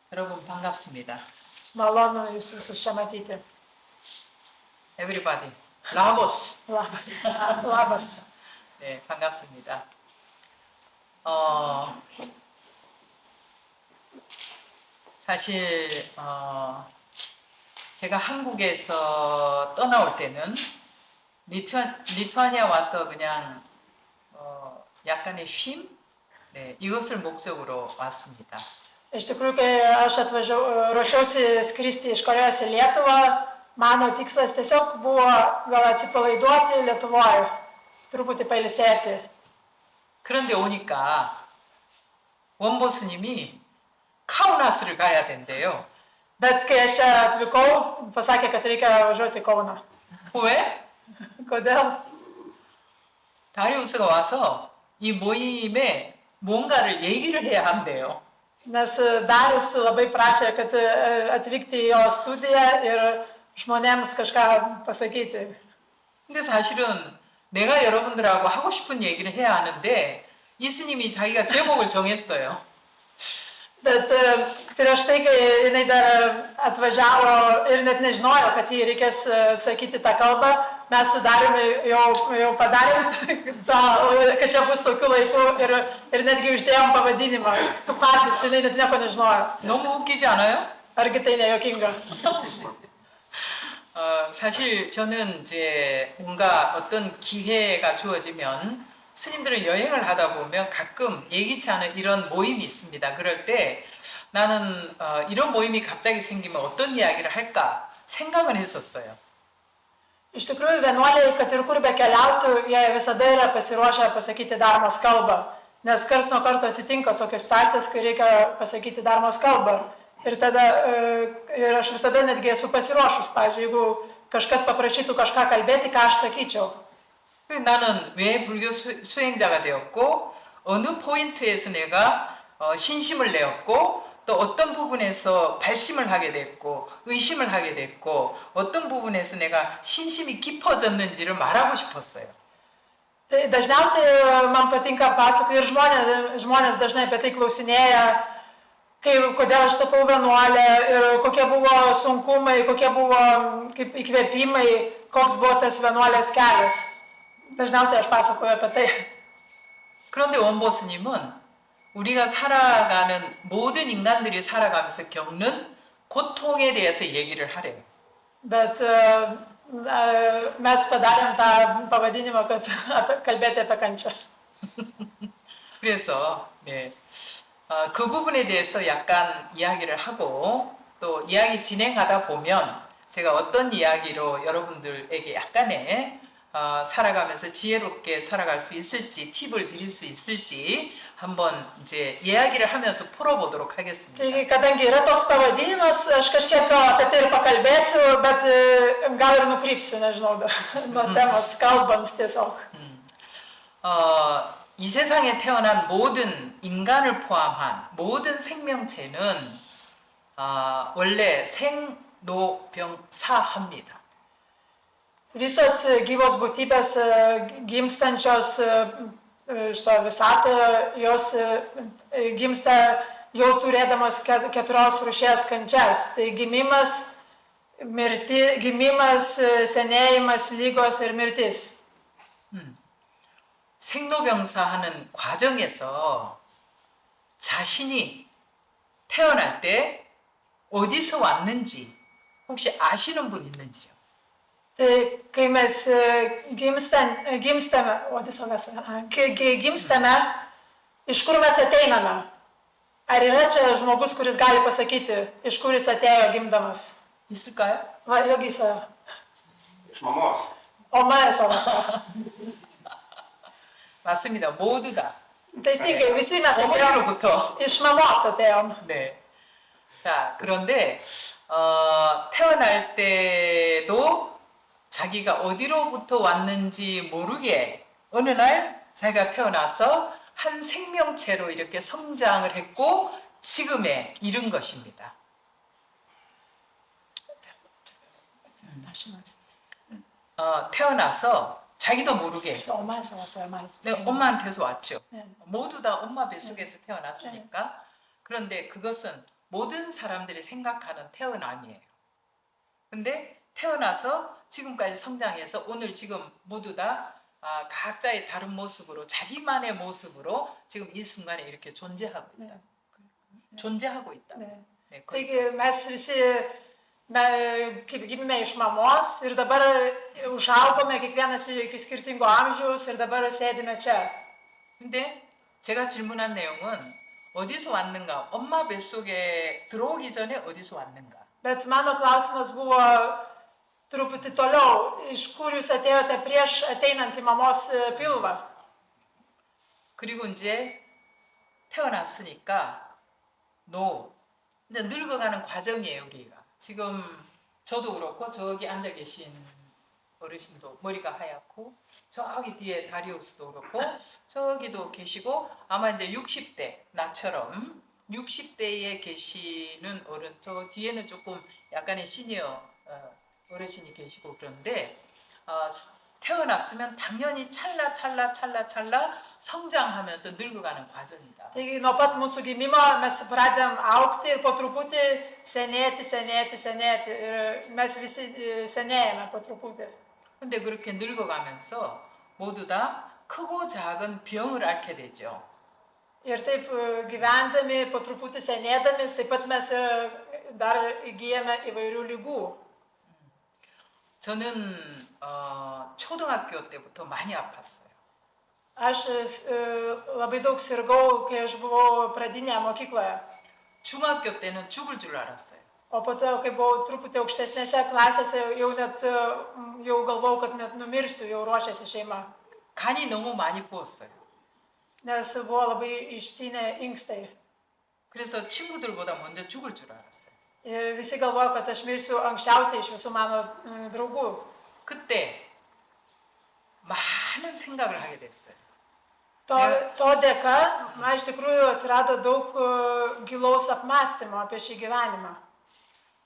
여러분 반갑습니다. Malonu jūs visus čia matyti. Everybody, Labos. Labas. Labas. 네, 반갑습니다. 사실 제가 한국에서 떠나올 때는 리투아니아 와서 그냥 약간의 쉼, 네, 이것을 목적으로 왔습니다. Iš tikrųjų, kai aš ruošiausi skristi iš Korėjos į Lietuvą, mano tikslas tiesiog buvo gal atsipalaiduoti Lietuvoje, truputį pailsėti. 그런데 오니까 원보스님이 카우나스를 가야 된대요. Bet kai aš čia atvykau, pasakė, kad reikia važiuoti į Kauną. 왜? Kodėl? 다리우스가 와서 이 모임에 뭔가를 얘기를 해야 한대요. Nes Darius labai prašė, kad atvykti į jo studiją ir žmonėms kažką pasakyti. 근데 사실은 내가 여러분들하고 하고 싶은 얘기를 해야 하는데 이스님이 자기가 제목을 정했어요. Bet prieš tai, kai jinai dar atvažiavo ir net nežinojo, kad jį reikės sakyti tą kalbą, mes su Dariumi jau padarėm, kad čia bus tokių laikų ir netgi uždėjom pavadinimą. Patys, jinai net nieko nežinojo. 너무 웃기지 않아요? Argi tai nejuokinga? 사실 저는 이제 뭔가 어떤 기회가 주어지면 스님들은 여행을 하다 보면 가끔 예기치 않은 이런 모임이 있습니다. 그럴 때 나는 이런 모임이 갑자기 생기면 어떤 이야기를 할까 생각은 했었어요. Iš tikrųjų, vienuoliai, kad ir kur be keliautų, jie visada yra pasiruošę pasakyti dharmos kalbą. Nes karts nuo karto atsitinka tokios situacijos, kai reikia pasakyti dharmos kalbą. Ir aš visada netgi esu pasiruošus. Pavyzdžiui, jeigu kažkas paprašytų kažką kalbėti, ką aš sakyčiau. 나는 왜 불교 수행자가 되었고 어느 포인트에서 내가 신심을 내었고 또 어떤 부분에서 발심을 하게 됐고 의심을 하게 됐고 어떤 부분에서 내가 신심이 깊어졌는지를 말하고 싶었어요. Tai dažniausiai man patinka pasakoti ir žmonės dažnai apie tai klausinėja, kodėl aš tapau vienuolė ir kokie buvo sunkumai, kokie buvo kaip įkvėpimai, koks buvo tas vienuolės kelias. Dažniausiai aš pasakoju apie tai. 그런데 원보스님은 우리가 살아가는 모든 인간들이 살아가면서 겪는 고통에 대해서 얘기를 하래요. Bet mes padarėm tą pavadinimą, kad kalbėti apie kančią. 그래서 네, 그 부분에 대해서 약간 이야기를 하고 또 이야기 진행하다 보면 제가 어떤 이야기로 여러분들에게 약간의 살아가면서 지혜롭게 살아갈 수 있을지 팁을 드릴 수 있을지 한번 이제 이야기를 하면서 풀어보도록 하겠습니다. Taigi, kadangi yra toks pavadinimas, aš kažkiek apie tai ir pakalbėsiu, bet gal ir nukrypsiu, nežinau, nuo temos kalbant tiesiog. 이 세상에 태어난 모든 인간을 포함한 모든 생명체는 원래 생로병사합니다. Visos gyvos būtybės gimstančios šito visatoje, jos gimsta jau turėdamos keturios rūšies kančias. Tai gimimas, senėjimas, lygos ir mirtis. 생로병사하는 과정에서 자신이 태어날 때 어디서 왔는지 혹시 아시는 분 있는지요? Tai kai mes gimstame, kai gimstame, iš kur mes ateiname? Ar yra čia žmogus, kuris gali pasakyti, iš kur jis atėjo gimdamas? 있을까요? Va, 여기 있어요. iš mamos. Oma'에서 왔어요. 맞습니다. 모두 다. Teisingai, visi mes atėjom 어머니로부터. iš mamos atėjom. 네. 자, 그런데 태어날 때도 자기가 어디로부터 왔는지 모르게 어느 날 자기가 태어나서 한 생명체로 이렇게 성장을 했고 지금에 이른 것입니다. 태어나서 자기도 모르게 Oma'에서 왔어요. 네, 엄마한테서 왔죠. 네. 모두 다 엄마 뱃속에서 태어났으니까. 그런데 그것은 모든 사람들이 생각하는 태어남이에요. 근데 태어나서 지금까지 성장해서 오늘 지금 모두 다 각자의 다른 모습으로 자기만의 모습으로 지금 이 순간에 이렇게 존재하고 있다. 존재하고 있다. Ne. 네, Taigi 거기까지. mes visi kaip gimime iš mamos ir dabar užaugome kiekvienas iki skirtingo amžiaus ir dabar sėdime čia. 근데 제가 질문한 내용은 어디서 왔는가? 엄마 뱃속에 들어오기 전에 어디서 왔는가? Bet mano klausimas buvo truputį toliau, iš kur jūs atėjote prieš ateinant į mamos pilvą. 그리고 이제 태어났으니까 이제 늙어가는 과정이에요, 우리가. 지금 저도 그렇고 저기 앉아 계신 어르신도 머리가 하얗고 저기 뒤에 다리우스도 그렇고 저기도 계시고 아마 이제 60대 나처럼 60대에 계시는 어른 저 뒤에는 조금 약간의 시니어 어르신이 계시고 그런데 태어났으면 당연히 찰나 성장하면서 늙어가는 과정이다. Taigi nuo pat mūsų gimimo mes pradėm augti ir po truputį senėti ir mes visi senėjame po truputį. 근데 그렇게 늙어가면서 모두 다 크고 작은 병을 앓게 되죠. Ir taip gyvendami, po truputį senėdami, taip pat mes dar įgyjame įvairių lygų. 저는 초등학교 때부터 많이 아팠어요. Aš labai daug sirgau, kai aš buvau pradinėje mokykloje. 중학교 때는 죽을 줄 알았어요. O po to, kai buvau truputį aukštesnėse klasėse, jau galvau, kad net numirsiu, jau ruošiasi šeima. 간이 너무 많이 부었어요. Nes buvo labai ištynę inkstai. 그래서 친구들보다 먼저 죽을 줄 알았어요. Ir visi galvojo, kad aš mirsiu anksčiausiai iš visų mano draugų. 그때 많은 생각을 하게 됐어요. To dėka, man iš tikrųjų atsirado daug gilaus apmąstymo apie šį gyvenimą.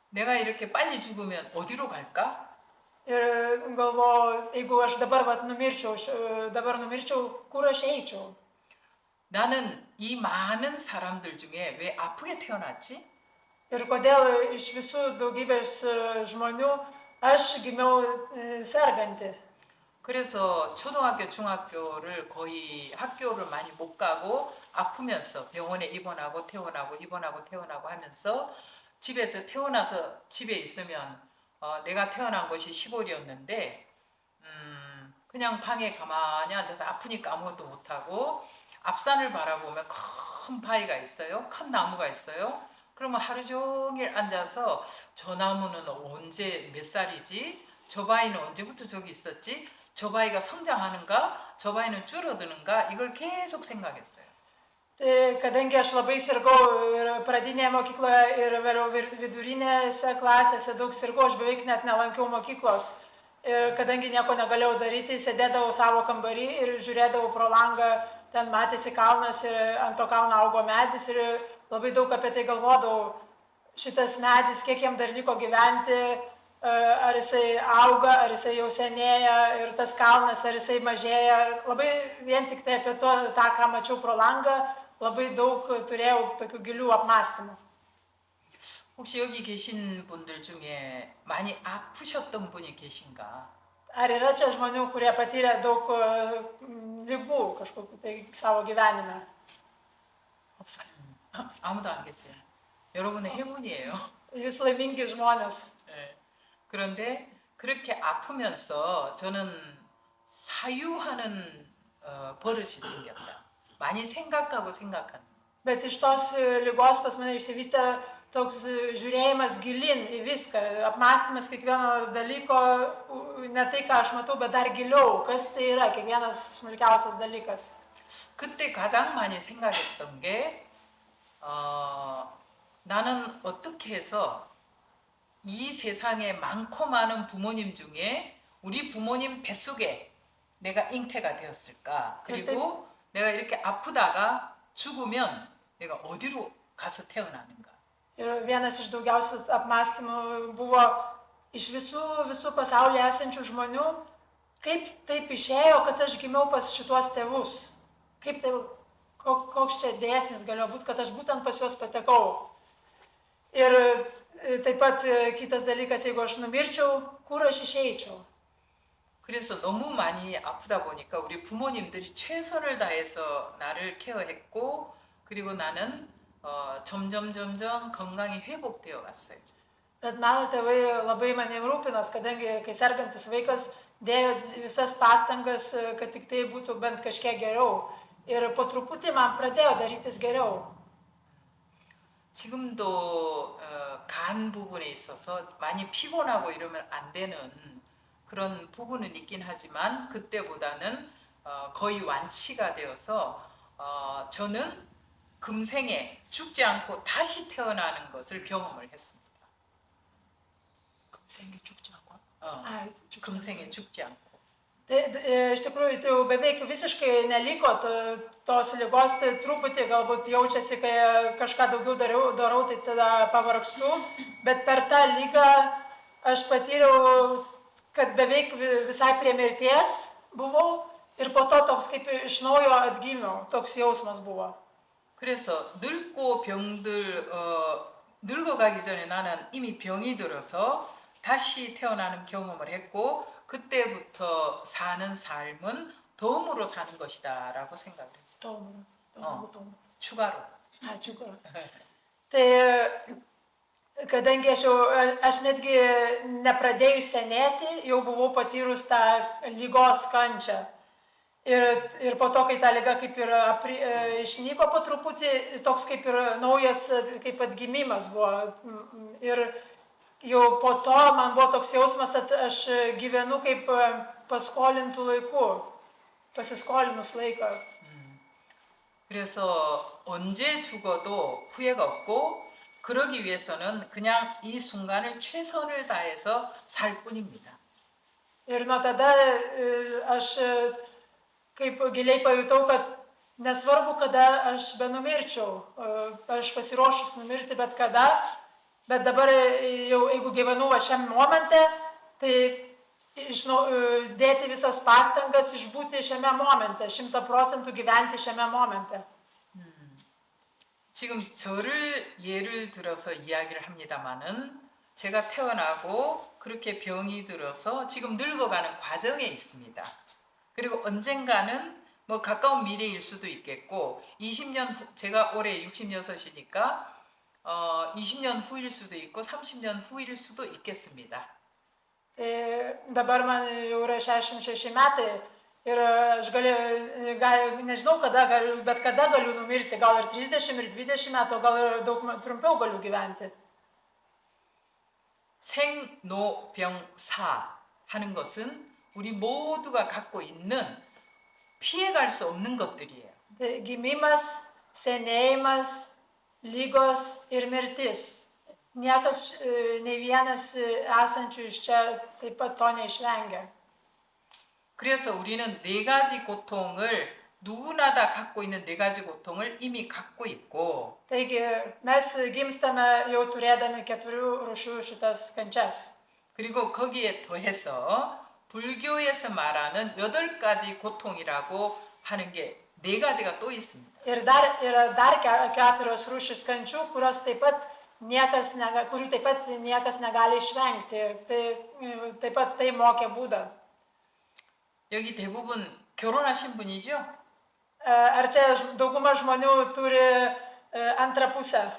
내가 이렇게 빨리 죽으면 어디로 갈까? Ir galvoju, jeigu aš dabar numirčiau, kur aš eičiau? 나는 이 많은 사람들 중에 왜 아프게 태어났지? Ir kodėl iš visų daugybės žmonių aš gimiau serganti. 그래서 초등학교, 중학교를 거의 학교를 많이 못 가고 아프면서 병원에 입원하고 퇴원하고 하면서 집에서 태어나서 집에 있으면 내가 태어난 곳이 시골이었는데 그냥 방에 가만히 앉아서 아프니까 아무것도 못하고 앞산을 바라보면 큰 바위가 있어요. 큰 나무가 있어요. 그러면 하루 종일 앉아서 저 나무는 언제 몇 살이지? 저 바위는 언제부터 저기 있었지? 저 바위가 성장하는가? 저 바위는 줄어드는가? 이걸 계속 생각했어요. Kadangi aš labai sirgau ir pradinėje mokykloje ir vėliau vidurinėse klasėse daug sirgau, aš beveik net nelankiau mokyklos. Ir kadangi nieko negalėjau daryti, sėdėdavau savo kambarį ir žiūrėdavau pro langą, ten matėsi kalnas ir ant to kalno augo medis ir labai daug apie tai galvodavau. Šitas medis, kiek jam dar liko gyventi, ar jisai auga, ar jisai jau senėja ir tas kalnas, ar jisai mažėja. Labai vien tik tai apie tą, ką mačiau pro langą, labai daug turėjau tokių gilių apmąstymų. 혹시 여기 계신 분들 중에 많이 아프셨던 분이 계신가? Ar yra čia žmonių, kurie patyrė daug lygų kažkokiu tai savo gyvenime? 없어요. 아무도 안 계세요. 여러분의 행운이에요. Jūs laimingi žmonės. 네. 그런데 그렇게 아프면서 저는 사유하는 버릇이 생겼다. 많이 생각하는. Bet iš tos lygos pas mane išsivystė toks žiūrėjimas gilin į viską, apmąstymas kiekvieno dalyko, ne tai, ką aš matau, bet dar giliau, kas tai yra, kiekvienas smulkiausias dalykas. 그때 가장 많이 생각했던 게 나는 어떻게 해서 이 세상에 많고 많은 부모님 중에 우리 부모님 뱃속에 내가 잉태가 되었을까? 그리고 내가 이렇게 아프다가 죽으면 내가 어디로 가서 태어나는가? Ir vienas iš daugiausių apmąstymų buvo iš visų pasaulyje esančių žmonių, kaip taip išėjo, kad aš gimiau pas šituos tėvus. Kaip tai, koks čia dėsnis galėjo būti, kad aš būtent pas juos patekau. Ir taip pat kitas dalykas, jeigu aš numirčiau, kur aš išeičiau. 그래서 너무 많이 아프다 보니까 우리 부모님들이 최선을 다해서 나를 케어했고 그리고 나는 점점 건강이 회복되어 왔어요. Bet mano tėvai labai manim rūpinos, kadangi kai sergantis vaikas dėjo visas pastangas, kad tik tai būtų bent kažkiek geriau. Ir po truputį man pradėjo darytis geriau. 지금도 간 부분에 있어서 많이 피곤하고 이러면 안 되는 그런 부분은 있긴 하지만 그때보다는 거의 완치가 되어서 저는 금생에 죽지 않고 다시 태어나는 것을 경험을 했습니다. Sengi čiukčiako. 어, 금생에 죽지 않고. Iš tikrųjų, tai jau beveik visiškai neliko tos lygos, tai truputį galbūt jaučiasi, kai kažką daugiau darau, tai tada pavargstu. Bet per tą lygą aš patyriau, kad beveik visai prie mirties buvau ir po to toks kaip iš naujo atgimiau, toks jausmas buvo. 그래서 늙어가기 전에 나는 이미 병이 들어서 다시 태어나는 경험을 했고 그때부터 사는 삶은 덤으로 사는 것이다라고 생각을 했어요. 추가로. Ačiū. Tai kadangi aš netgi nepradėjus senėti, jau buvau patyrus tą lygos kančią. Ir po to, kai ta liga kaip ir išnyko po truputį, toks kaip ir naujas, kaip atgimimas buvo. Ir jau po to man buvo toks jausmas, kad aš gyvenu kaip paskolintų laikų, pasiskolinus laiką. 그래서 언제 죽어도 후회가 없고 그러기 위해서는 그냥 이 순간을 최선을 다해서 살 뿐입니다. Ir nuo tada aš kaip giliai pajutau, kad nesvarbu, kada aš benumirčiau, aš pasiruošus numirti bet kada, bet dabar jau jeigu gyvenu šiam momente, tai dėti visas pastangas išbūti šiame momente, 100% gyventi šiame momente. 지금 저를 예를 들어서 이야기를 합니다마는 제가 태어나고 그렇게 병이 들어서 지금 늙어가는 과정에 있습니다. 그리고 언젠가는 뭐 가까운 미래일 수도 있겠고 20년 후, 제가 올해 66이니까 20년 후일 수도 있고 30년 후일 수도 있겠습니다. Dabar man jau yra 66 metai ir aš nežinau, bet kada galiu numirti, gal ir 30 ir 20 metų, gal ir daug trumpiau galiu gyventi. 생로병사 하는 것은 우리 모두가 갖고 있는 피해갈 수 없는 것들이에요. Gimimas, senėjimas, lygos ir mirtis. Niekas, nei vienas esančių iš čia taip pat to neišvengia. 그래서 우리는 네 가지 고통을 누구나 다 갖고 있는 네 가지 고통을 이미 갖고 있고 Taigi mes gimstame jau turėdami 4 rūšių šitas kančias. 그리고 거기에 더해서 불교에서 말하는 8가지 고통이라고 하는 게 네 가지가 또 있습니다. Ir yra dar 4 rūšys kančių, kurių taip pat niekas negali išvengti. Taip pat tai mokė Buda. 여기 대부분 결혼하신 분이죠? Ar čia dauguma žmonių turi antrą pusę?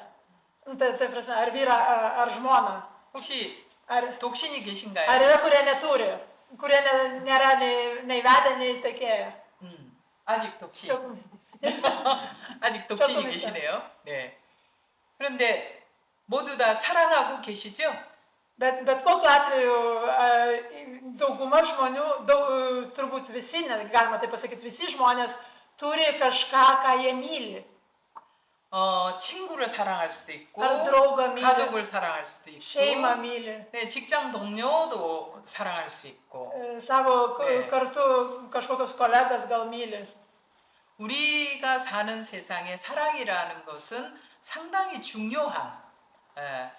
Tai prasme, ar vyrą, ar žmoną? 혹시 Ar 독신이 계신가요? yra, kurie neturi, kurie nėra nei vedę, nei tekėję? 아직 독신. Čia 아직 독신이 조금 계시네요. 네. 그런데 모두 다 사랑하고 계시죠? Bet kokiu atveju dauguma žmonių, turbūt visi, galima taip pasakyti, visi žmonės turi kažką, ką jie myli. 친구를 사랑할 수도 있고 Ar draugą myli, 가족을 사랑할 수도 있고 šeimą myli, 네, 직장 동료도 사랑할 수 있고 savo 네. kartu kažkokius kolegas gal myli. 우리가 사는 세상에 사랑이라는 것은 상당히 중요한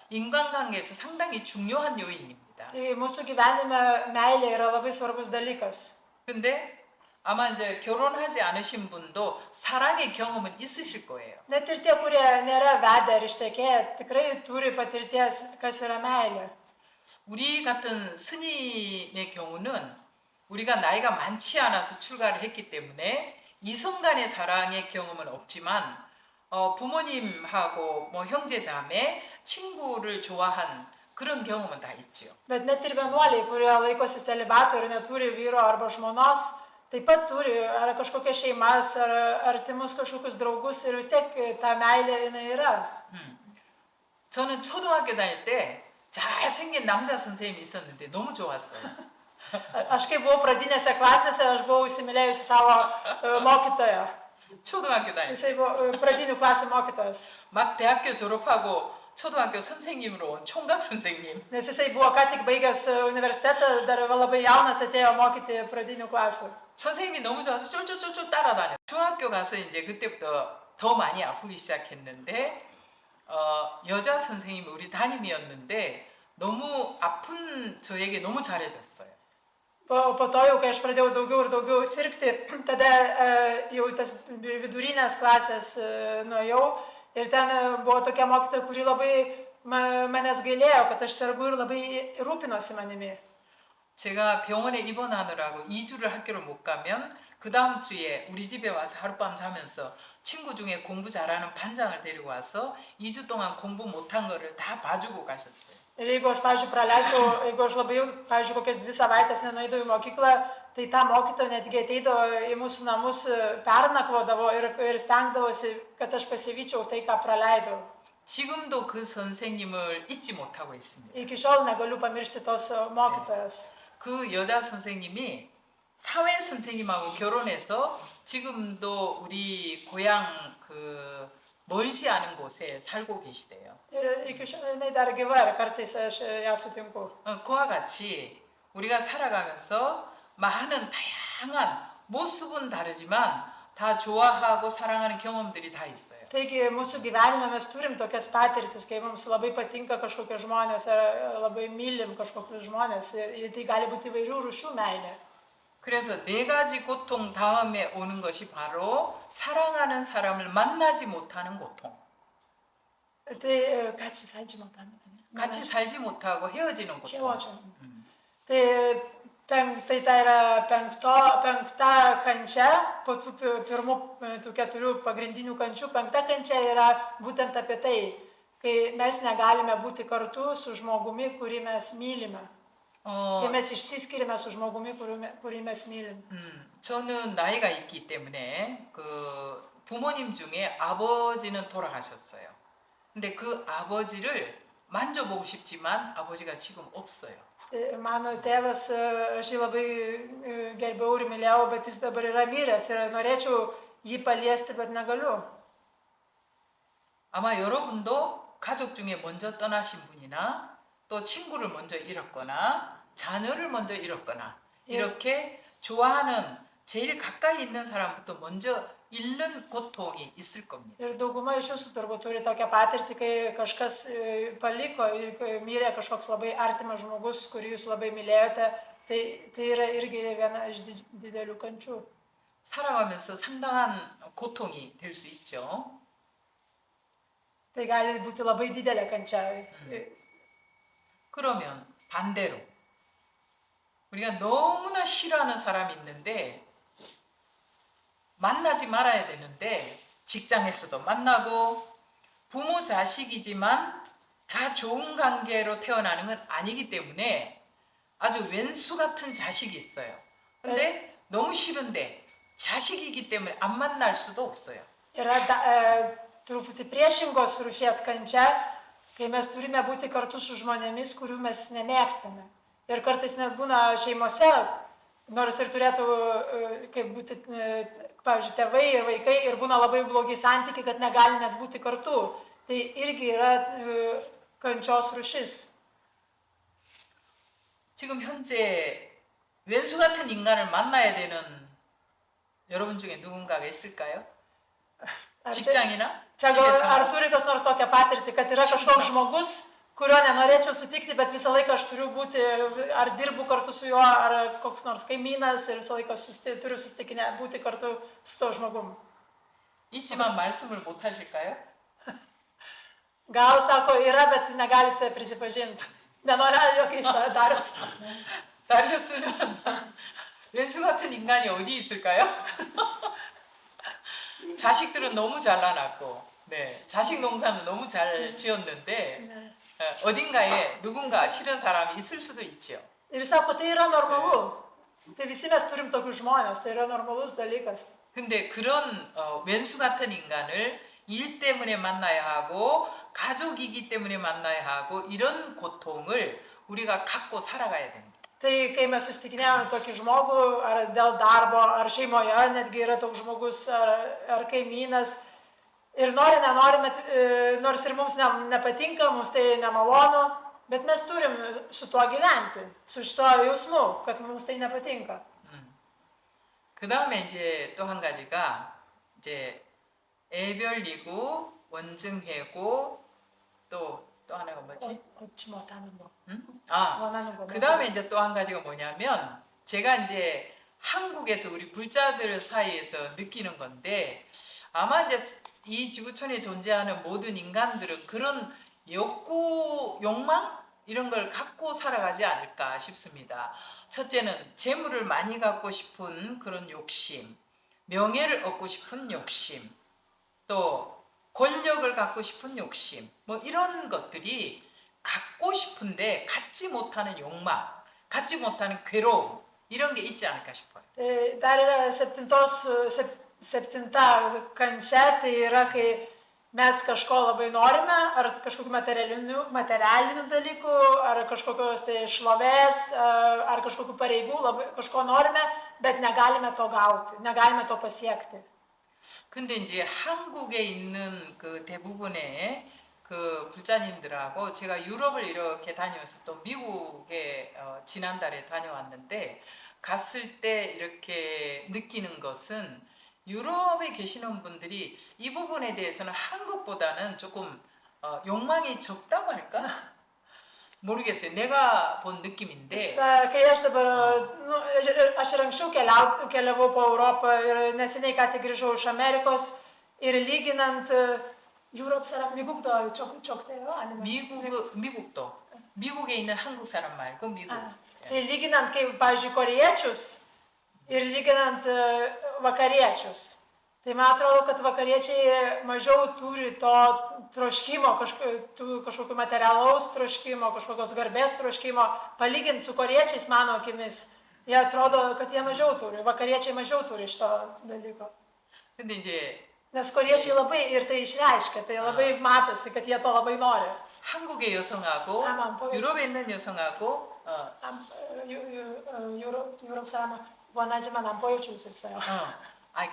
인간관계에서 상당히 중요한 요인입니다. Tai mūsų gyvenime meilė yra labai svarbus dalykas. 근데 아마 이제 결혼하지 않으신 분도 사랑의 경험은 있으실 거예요. Net ir tie, kurie nėra vedę ar ištekėję, tikrai turi patirties, kas yra meilė. 우리 같은 스님의 경우는 우리가 나이가 많지 않아서 출가를 했기 때문에 이성 간의 사랑의 경험은 없지만 부모님하고 뭐 형제자매, 친구를 좋아한 그런 경험은 다 있죠. Bet net ir vienuoliai, kurie laikosi celibato ir neturi vyro arba žmonos, taip pat turi ar kažkokias šeimas, ar artimus kažkokius draugus ir vis tiek ta meilė jinai yra. 저는 초등학교 다닐 때 잘생긴 남자 선생님이 있었는데 너무 좋았어요. Aš kai buvau pradinėse klasėse, aš buvau įsimylėjusi savo mokytoją. 초등학교 다닐 때. Jisai buvo pradinių klasių mokytojas. 막 대학교 졸업하고 초등학교 선생님으로 온 총각 선생님. Nes jisai buvo ką tik baigęs universitetą, dar labai jaunas atėjo mokyti pradinių klasių. 선생님이 너무 좋아서 쫄쫄쫄쫄 따라다녀. 중학교 가서 이제 그때부터 더 많이 아프기 시작했는데 여자 선생님이 우리 담임이었는데 너무 아픈 저에게 너무 잘해줬어요. Po to jau, kai aš pradėjau daugiau ir daugiau sirgti, tada jau tas vidurinės klasės nuėjau ir ten buvo tokia mokytoja, kuri labai manęs gailėjo, kad aš sergu ir labai rūpinosi manimi. 제가 병원에 입원하느라고 2주를 학교를 못 가면 그 다음 주에 우리 집에 와서 하룻밤 자면서 친구 중에 공부 잘하는 반장을 데리고 와서 2주 동안 공부 못한 거를 다 봐주고 가셨어요. Ir jeigu aš, pavyzdžiui, praleisdavau, jeigu aš labai, pavyzdžiui, kokias 2 savaitės nenueidavau į mokyklą, tai ta mokytoja netgi ateidavo į mūsų namus, pernakvodavo ir stengdavosi, kad aš pasivyčiau tai, ką praleidau. 지금도 그 선생님을 잊지 못하고 있습니다. Iki šiol negaliu pamiršti tos mokytojos. 그 여자 선생님이 사회 선생님하고 결혼해서 지금도 우리 고향 그 멀지 않은 곳에 살고 계시대요. Ir iki šiol jinai dar gyva ir kartais aš ją sutinku. 그와 같이 우리가 살아가면서 많은 다양한 모습은 다르지만 다 좋아하고 사랑하는 경험들이 다 있어요. Taigi mūsų gyvenime mes turim tokias patirtis, kai mums labai patinka kažkokie žmonės ar labai mylim kažkokius žmonės ir tai gali būti įvairių rūšių meilė. 그래서 4가지 고통 다음에 오는 것이 바로 사랑하는 사람을 만나지 못하는 고통. Tai 같이 살지 못하는. 같이 살지 못하고 헤어지는 고통. Tai yra penkta kančia, po tų pirmų tų 4 pagrindinių kančių, penkta kančia yra būtent apie tai, kai mes negalime būti kartu su žmogumi, kurį mes mylime. Kai mes išsiskiriame su žmogumi, kurį mes mylim. 저는 나이가 있기 때문에 그 부모님 중에 아버지는 돌아가셨어요. 근데 그 아버지를 만져보고 싶지만 아버지가 지금 없어요. Mano tėvas, aš jį labai gerbiau ir mylėjau, bet jis dabar yra miręs ir norėčiau jį paliesti, bet negaliu. 아마 여러분도 가족 중에 먼저 떠나신 분이나 또 친구를 먼저 잃었거나 자녀를 먼저 잃었거나 이렇게 좋아하는 제일 가까이 있는 사람부터 먼저 잃는 고통이 있을 겁니다. Ir dauguma iš jūsų turbūt turi tokią patirtį, kai kažkas paliko, mirė kažkoks labai artimas žmogus, kurį jūs labai mylėjote, tai yra irgi viena iš didelių kančių. 살아가면서 상당한 고통이 될 수 있죠. Tai gali būti labai didelė kančia. 그러면 반대로 우리가 너무나 싫어하는 사람이 있는데 만나지 말아야 되는데 직장에서도 만나고 부모 자식이지만 다 좋은 관계로 태어나는 건 아니기 때문에 아주 왼수 같은 자식이 있어요. 근데 너무 싫은데 자식이기 때문에 안 만날 수도 없어요. Yra truputį priešingos rūšies kančia, kai mes turime būti kartu su žmonėmis, kurių mes nemėgstame. Ir kartais net būna šeimose, nors ir turėtų kaip būti, pavyzdžiui, tėvai ir vaikai, ir būna labai blogi santykiai, kad negali net būti kartu. Tai irgi yra kančios rūšis. 지금 현재 왼수 같은 인간을 만나야 되는 여러분 중에 누군가가 있을까요? 직장이나 Čia gal, 집에서? ar turi kas nors tokią patirtį, kad yra kažkoks žmogus, kurio nenorėčiau sutikti, bet visą laiką aš turiu būti, ar dirbu kartu su juo, ar koks nors kaimynas ir visą laiką turiu susitikinę, būti kartu su to žmogum. 있지만 말씀을 못 하실까요? Gal sako, yra, bet negalite prisipažinti. Nenori jokiais darbs. 다리우스는 왼수 같은 인간이 어디 있을까요? 자식들은 너무 잘라놨고, 네, 자식 농사는 너무 잘 지었는데 어딘가에 누군가 싫은 사람이 있을 수도 있죠. Ir sako, tai yra normalu. Tai visi mes turim tokius žmonės, tai yra normalus dalykas. 근데 그런 왼수 같은 인간을 일 때문에 만나야 하고 가족이기 때문에 만나야 하고 이런 고통을 우리가 갖고 살아가야 됩니다. Tai kai mes susitikinėjome tokį žmogų, ar dėl darbo, ar šeimoje, netgi yra toks žmogus, ar kaimynas, ir nenorime, nors ir mums nepatinka, mums tai nemalonu, bet mes turim su tuo gyventi, su šito jausmu, kad mums tai nepatinka. 그 다음에 이제 또 한 가지가 이제 애별리고 원증해고 또 하나가 뭐지? 그 다음에 이제 또 한 가지가 뭐냐면 제가 이제 한국에서 우리 불자들 사이에서 느끼는 건데 아마 이제 이 지구촌에 존재하는 모든 인간들은 그런 욕구, 욕망 이런 걸 갖고 살아가지 않을까 싶습니다. 첫째는 재물을 많이 갖고 싶은 그런 욕심, 명예를 얻고 싶은 욕심, 또 권력을 갖고 싶은 욕심, 뭐 이런 것들이 갖고 싶은데 갖지 못하는 욕망, 갖지 못하는 괴로움 이런 게 있지 않을까 싶어요. Dar yra septinta kančia, tai yra, kai mes kažko labai norime, ar kažkokių materialinių dalykų, ar kažkokios tai šlovės, ar kažkokių pareigų, kažko norime, bet negalime to gauti, negalime to pasiekti. 근데 이제 한국에 있는 그 대부분의 그 불자님들하고 제가 유럽을 이렇게 다녀와서 또 미국에 지난달에 다녀왔는데 갔을 때 이렇게 느끼는 것은 유럽에 계시는 분들이 이 부분에 대해서는 한국보다는 조금 욕망이 적다고 할까? 모르겠어요. 내가 본 느낌인데. Kai aš dabar, aš ir anksčiau keliavau po Europą ir neseniai ką tik grįžau iš Amerikos ir lyginant 유럽 사람, 미국도 적대요? 아니면 미국도. 미국에 있는 한국 사람 말고 미국. Tai lyginant, kaip, pavyzdžiui, koriečius ir lyginant vakariečius. Tai man atrodo, kad vakariečiai mažiau turi to troškimo, kažkokio materialaus troškimo, kažkokios garbės troškimo. Palyginti su koriečiais, mano akimis, jie atrodo, kad jie mažiau turi, vakariečiai mažiau turi šito dalyko. 근데 이제 Nes koriečiai labai ir tai išreiškia, tai labai matosi, kad jie to labai nori. 한국의 여성하고 유럽에 있는 여성하고 유럽 사람 원하지만 안 보여줄 수 있어요.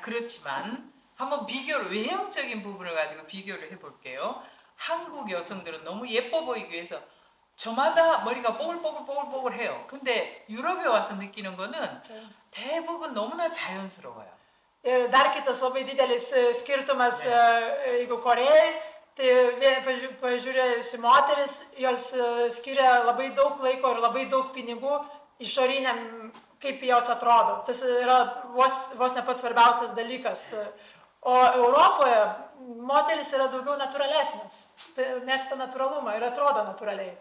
그렇지만 한번 비교를 외형적인 부분을 가지고 비교를 해볼게요. 한국 여성들은 너무 예뻐 보이기 위해서 저마다 머리가 뽀글뽀글뽀글뽀글해요. 근데 유럽에 와서 느끼는 거는 대부분 너무나 자연스러워요. Ir dar kitas labai didelis skirtumas, jeigu Korejai, tai pažiūrėjusi moteris, jos skiria labai daug laiko ir labai daug pinigų išoriniam, kaip jos atrodo. Tas yra vos ne pats svarbiausias dalykas. O Europoje moteris yra daugiau natūralesnės. Tai mėgsta natūralumą ir atrodo natūraliai.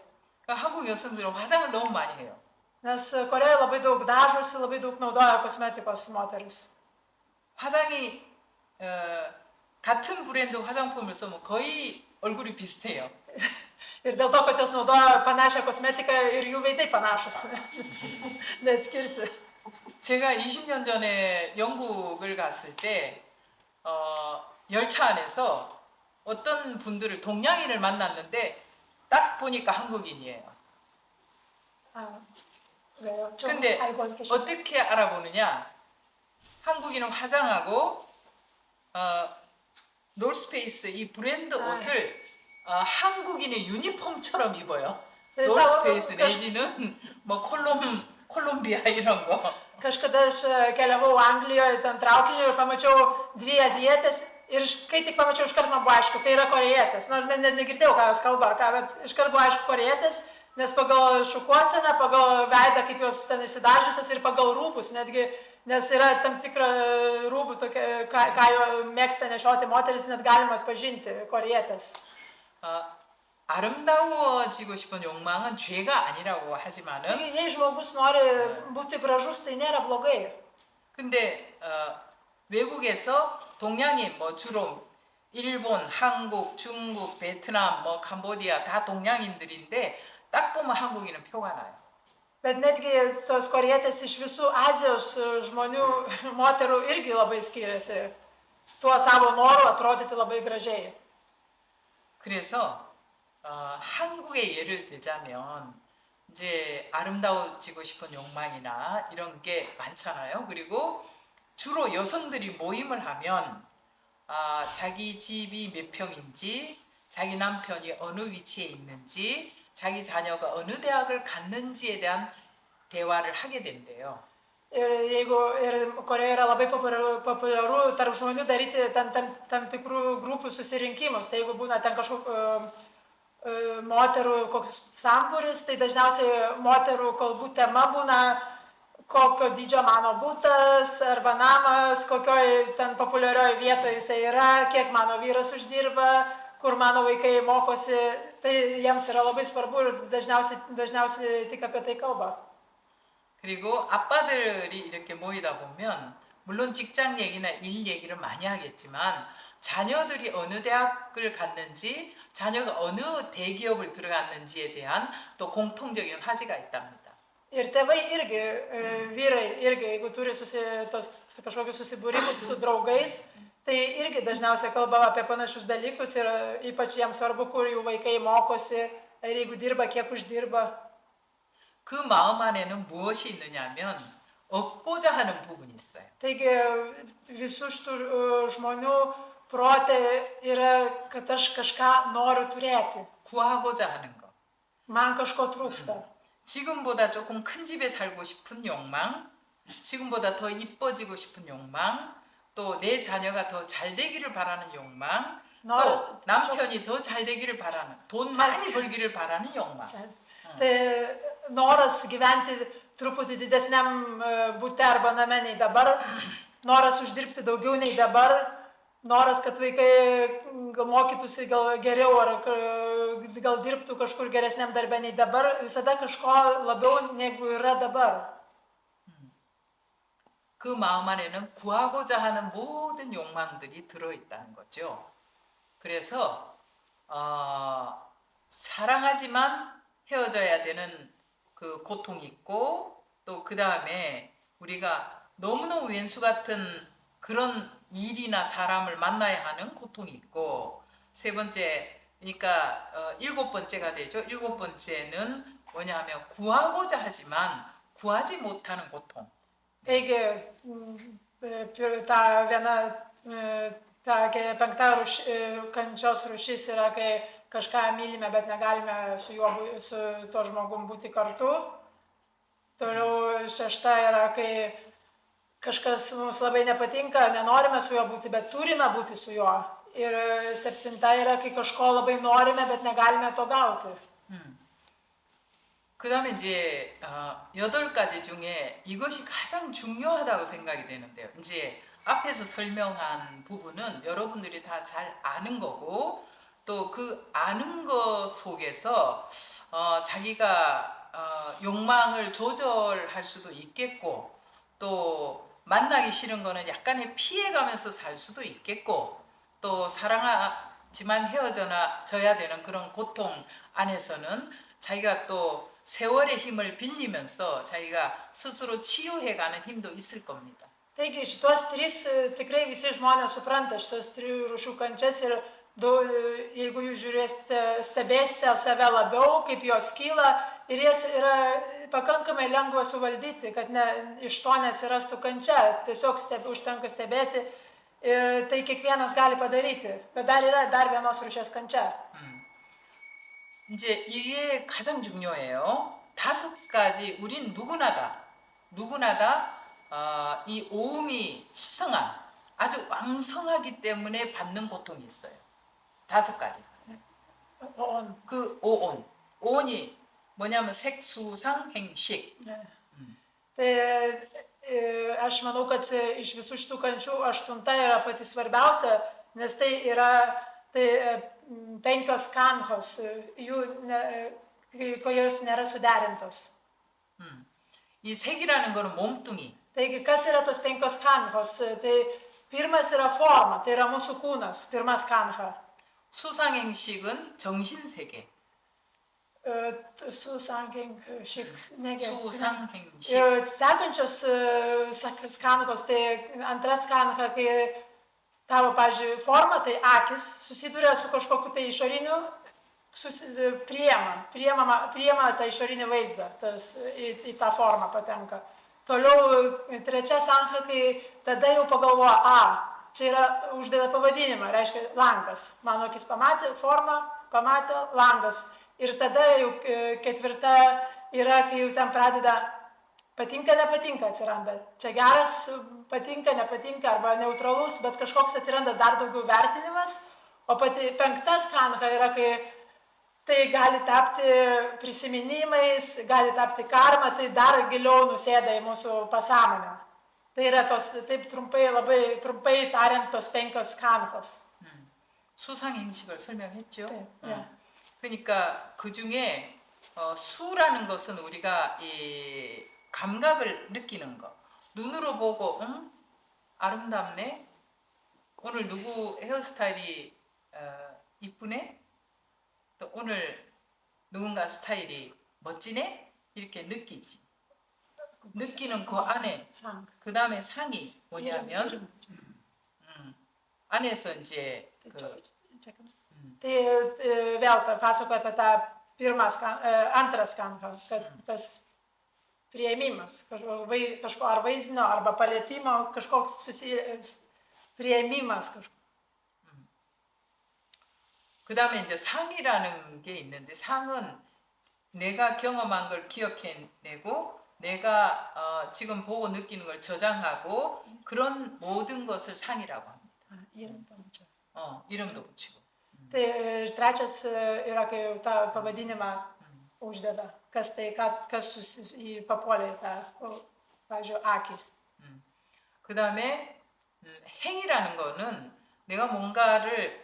한국 여성들은 화장을 너무 많이 해요. Nes Korejoje labai daug dažosi, labai daug naudoja kosmetikos moteris. 화장이 같은 브랜드 화장품을 쓰면 거의 얼굴이 비슷해요. Ir dėl to, kad jos naudoja panašią kosmetiką ir jų veidai panašus. Neatskirsi. 제가 20년 전에 영국을 갔을 때 열차 안에서 어떤 분들을 동양인을 만났는데 딱 보니까 한국인이에요. 근데 어떻게 알아보느냐? 한국인은 화장하고 노스페이스 이 브랜드 옷을 한국인의 유니폼처럼 입어요. 노스페이스 내지는 뭐 콜롬비아 이런 거. Kažkada aš keliavau Anglijoje, ten traukiniu ir pamačiau dvi azijietės Ir kai tik pamačiau, iškart man buvo aišku, tai yra korėjietis. Nors net negirdėjau, ką jos kalba, bet iškart buvo aišku korėjietis, nes pagal šukuoseną, pagal veidą, kaip jos ten įsidažiusios ir pagal rūbus netgi, nes yra tam tikra rūbų, tokia, ką jo mėgsta nešioti moteris, net galima atpažinti korėjietės. 아름다워지고 싶은 욕망은 죄가 아니라고 하지만은 Taigi, jei žmogus nori būti gražus, tai nėra blogai. 근데 외국에서 동양인 뭐 주로 일본, 한국, 중국, 베트남, 뭐 캄보디아 다 동양인들인데 딱 보면 한국인은 표가 나요. Bet netgi tos korėjietės iš visų Azijos žmonių, moterų irgi labai skiriasi tuo savo noru atrodyti labai gražiai. 그래서 한국의 예를 들자면 이제 아름다워지고 싶은 욕망이나 이런 게 많잖아요. 그리고 주로 여성들이 모임을 하면 자기 집이 몇 평인지, 자기 남편이 어느 위치에 있는지, 자기 자녀가 어느 대학을 갔는지에 대한 대화를 하게 된대요. Ir Korėjoje yra labai populiaru tarp žmonių daryti tam tikrų grupių susirinkimus. Tai jeigu būna ten kažkokių moterų koks sambūris, tai dažniausiai moterų kalbų tema būna kokio dydžio mano būtas arba namas, kokioj ten populiarioje vietoje jisai yra, kiek mano vyras uždirba, kur mano vaikai mokosi. Tai jiems yra labai svarbu ir dažniausiai tik apie tai kalba. 그리고 아빠들이 이렇게 모이다 보면 물론 직장 얘기나 일 얘기를 많이 하겠지만 자녀들이 어느 대학을 갔는지 자녀가 어느 대기업을 들어갔는지에 대한 또 공통적인 화제가 있답니다. Ir tėvai irgi, vyrai irgi, jeigu turi kažkokius susibūrimus su draugais, tai irgi dažniausiai kalbama apie panašius dalykus ir ypač jiems svarbu, kur jų vaikai mokosi, ir jeigu dirba, kiek uždirba. 그 마음 안에는 무엇이 있느냐면 얻고자 하는 부분이 있어요. Taigi visų šitų žmonių protė yra, kad aš kažką noriu turėti. 구하고자 하는 거. Man kažko trūksta. 지금보다 조금 큰 집에 살고 싶은 욕망, 지금보다 더 이뻐지고 싶은 욕망, 또 내 자녀가 더 잘 되기를 바라는 욕망, 또 남편이 더 잘 되기를 바라는, 돈 많이 벌기를 바라는 욕망. Tai noras gyventi truputį didesniam bute arba name nei dabar, noras uždirbti daugiau nei dabar, noras, kad vaikai mokytųsi gal geriau ar gal dirbtų kažkur geresniam darbė nei dabar, visada kažko labiau negu yra dabar. 그 마음 안에는 구하고자 하는 모든 욕망들이 들어있다는 거죠. 그래서 사랑하지만 헤어져야 되는 그 고통이 있고 또 그 다음에 우리가 너무너무 왼수 같은 그런 일이나 사람을 만나야 하는 고통이 있고 세 번째 그러니까 일곱 번째가 되죠. 일곱 번째는 뭐냐 하면 구하고자 하지만 구하지 못하는 고통. Taigi, ta viena, ta penkta kančios rūšis yra, kai kažką mylime, bet negalime su to žmogum būti kartu. Toliau šešta yra, kai kažkas mums labai nepatinka, nenorime su juo būti, bet turime būti su juo. Ir septinta yra, kai kažko labai norime, bet negalime to gauti. 그 다음에 이제 8가지 중에 이것이 가장 중요하다고 생각이 되는데요. 이제 앞에서 설명한 부분은 여러분들이 다 잘 아는 거고 또 그 아는 것 속에서 자기가 욕망을 조절할 수도 있겠고 또 만나기 싫은 거는 약간의 피해가면서 살 수도 있겠고 또 사랑하지만 헤어져야 되는 그런 고통 안에서는 자기가 또 세월의 힘을 빌리면서 자기가 스스로 치유해가는 힘도 있을 겁니다. Taigi šitos trys tikrai visi žmonės supranta šitos trijų rūšių kančias ir jeigu jūs žiūrėsite, stebėsite save labiau, kaip jos kyla ir jas yra pakankamai lengva suvaldyti, kad iš to neatsirastų kančia, tiesiog užtenka stebėti ir tai kiekvienas gali padaryti, bet dar vienos rūšies kančia. 이제 이게 가장 중요해요. 5가지 우린 누구나 다 이 오음이 치성한 아주 왕성하기 때문에 받는 고통이 있어요. 5가지. On. 그 오온. 오온이 뭐냐면 색수상 행식. Tai aš manau, kad iš visų šitų kančių 8 yra pati svarbiausia, nes tai yra 5 kanhos, jos nėra suderintos. 이 색이라는 거는 몸뚱이. Taigi, kas yra tos 5 kanhos? Tai pirmas yra forma, tai yra mūsų kūnas, pirmas kanha. 수상행식은 정신세계. Susangenshik. 수상행식. Sekančios kanhos, tai antras kanha, kai tavo, pavyzdžiui, forma, tai akis susiduria su kažkokiu tai išoriniu, priema tą išorinį vaizdą, į tą formą patenka. Toliau trečia sanha, kai tada jau pagalvoja, čia yra uždeda pavadinimą, reiškia langas. Mano akis pamatė formą, pamatė langas. Ir tada jau ketvirta yra, kai jau ten pradeda patinka, nepatinka atsiranda. Čia geras, patinka, nepatinka arba neutralus, bet kažkoks atsiranda dar daugiau vertinimas. O pati 5 kanha yra, kai tai gali tapti prisiminimais, gali tapti karma, tai dar giliau nusėda į mūsų pasąmonę. Tai yra tos, taip trumpai, labai trumpai tariant, tos 5 kanhos. 수상행식을 설명했죠. 네. 그러니까 그 중에 수라는 것은 우리가 이 감각을 느끼는 거. 눈으로 보고, 아름답네. 오늘 누구 헤어스타일이 이쁘네. 또 오늘 누군가 스타일이 멋지네. 이렇게 느끼지. 느끼는 그 안에 그 다음에 상이 뭐냐면 안에서 이제 Tai vėl pasakoju apie tą antras kanha, kad tas priėmimas, kažko ar vaizdinio, arba palietimo, kažkoks priėmimas. 그 다음에 이제 상이라는 게 있는데 상은 내가 경험한 걸 기억해내고 내가 지금 보고 느끼는 걸 저장하고 그런 모든 것을 상이라고 합니다. 이름도 붙이고. Tai trečias yra, kai tą pavadinimą uždeda, kas tai, kas papuolė į tą, pavyzdžiui, akį. 그 다음에 행이라는 거는 내가 뭔가를